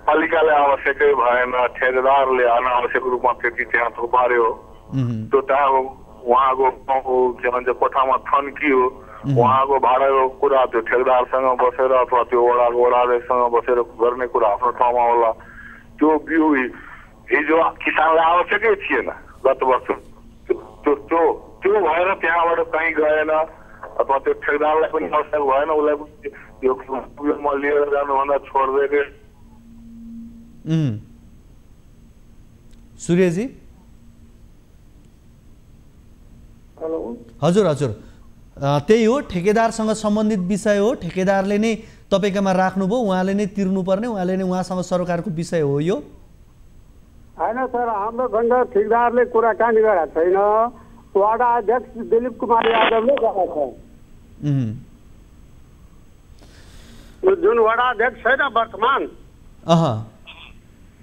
पालिकाले आवश्यकै भएन, ठेकेदारले अनावश्यक रूपमा त्यति त्यहाँ थुपार्यो, त्यो त्यहाँ उहाँको के भन्छ कोठामा थन्कियो, उहाँको भाडाको कुरा त्यो ठेकेदारसँग बसेर अथवा त्यो वडाको वडाध्यक्षसँग बसेर गर्ने कुरा आफ्नो ठाउँमा होला। त्यो बिउ हिजो किसानलाई आवश्यकै थिएन गत वर्ष, त्यो भएर त्यहाँबाट कहीँ गएन अथवा त्यो ठेकेदारलाई पनि आवश्यक भएन, उसलाई यो बिउमा लिएर जानुभन्दा छोडिदिएको। सूर्यजी हेलो हजुर हजुर, त्यही हो, ठेकेदारसँग सम्बन्धित विषय हो, ठेकेदारले नै तपाईँकोमा राख्नुभयो, उहाँले नै तिर्नुपर्ने, उहाँले नै उहाँसँग सरकारको विषय हो यो। होइन सर, हाम्रो खण्ड ठेकेदारले कुराकानी गरेको छैन, वडा अध्यक्ष दिलीप कुमार यादवले गरेको छ। जुन वडा अध्यक्ष छैन वर्तमान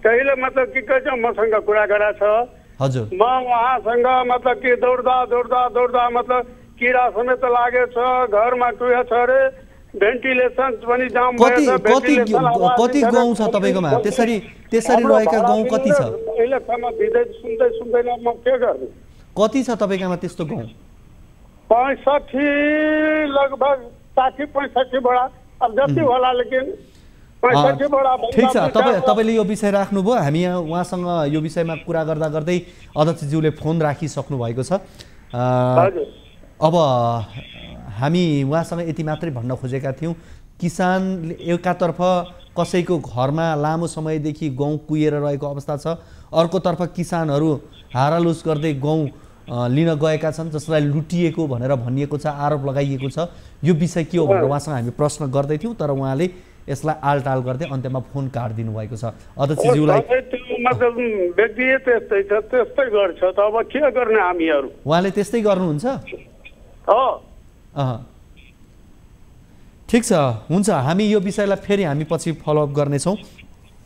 त्यहीले मतलब के कहन्छ मसँग कुरा गरेको छ। हजुर म उहाँसँग मतलब कि दौड्दा दौड्दा दौड्दा मतलब किरा समेत लागेछ, घरमा टुया छ अरे, भेन्टिलेसन पनि जाम भएछ। कति गाउँ छ तपाईँकोमा? त्यसरी रहेका गाउँ कति छ? अहिलेसम्म विदेश सुन्दै सुन्दैन म के गर्नु। कति छ तपाईँकोमा त्यस्तो गाउँ? 65 लगभग 60-65 बडा, अब जति होला लेकिन 65 बडा। ठिक छ, तपाईँले यो विषय राख्नुभयो, हामी यहाँ उहाँसँग यो विषयमा कुरा गर्दा गर्दै अध्यक्षज्यूले फोन राखिसक्नु भएको छ। अब हामी उहाँसँग यति मात्रै भन्न खोजेका थियौँ, किसानले एकातर्फ कसैको घरमा लामो समयदेखि गहुँ कुहिएर रहेको अवस्था छ, अर्कोतर्फ किसानहरू हारालुस गर्दै गहुँ लिन गएका छन् जसलाई लुटिएको भनेर भनिएको छ, आरोप लगाइएको छ। यो विषय के हो भनेर उहाँसँग हामी प्रश्न गर्दै थियौँ, तर उहाँले यसलाई आलटाल गर्दै अन्त्यमा फोन काटिदिनु भएको छ। अध्यक्षज्यूलाई मतलब व्यक्ति त्यस्तै छ, त्यस्तै गर्छ त अब के गर्ने हामीहरू? उहाँले त्यस्तै गर्नुहुन्छ? ठिक छ, हुन्छ, हामी यो विषयलाई फेरि हामी पछि फलोअप गर्नेछौँ।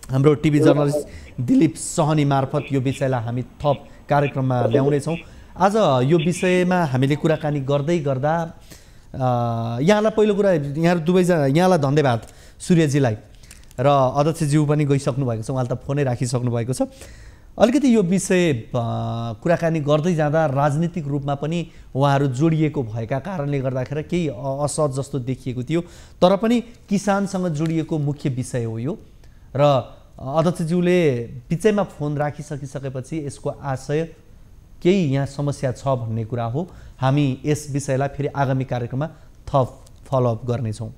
हाम्रो टिभी जर्नलिस्ट दिलीप सहनी मार्फत यो विषयलाई हामी थप कार्यक्रममा ल्याउनेछौँ। आज यो विषयमा हामीले कुराकानी गर्दै गर्दा यहाँलाई पहिलो कुरा, यहाँ दुवैजना यहाँलाई धन्यवाद सूर्यजीलाई, र अध्यक्षज्यू पनि गइसक्नु भएको छ, उहाँले त फोनै राखिसक्नु भएको छ। अलिकति यो विषय कुराकानी गर्दै जाँदा राजनीतिक रूपमा पनि उहाँहरू जोडिएको भएका कारणले गर्दाखेरि केही असहज जस्तो देखिएको थियो, तर पनि किसानसँग जोडिएको मुख्य विषय हो यो। र अध्यक्षज्यूले बिचैमा फोन राखिसकिसकेपछि यसको आशय केही यहाँ समस्या छ भन्ने कुरा हो। हामी यस विषयलाई फेरि आगामी कार्यक्रममा थप फलोअप गर्नेछौँ।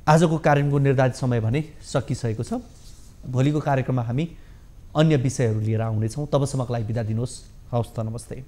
आजको कार्यक्रमको निर्धारित समय भने सकिसकेको छ। भोलिको कार्यक्रममा हामी अन्य विषयहरू लिएर आउनेछौँ। तबसम्मको लागि बिदा दिनुहोस्। हवस् त, नमस्ते।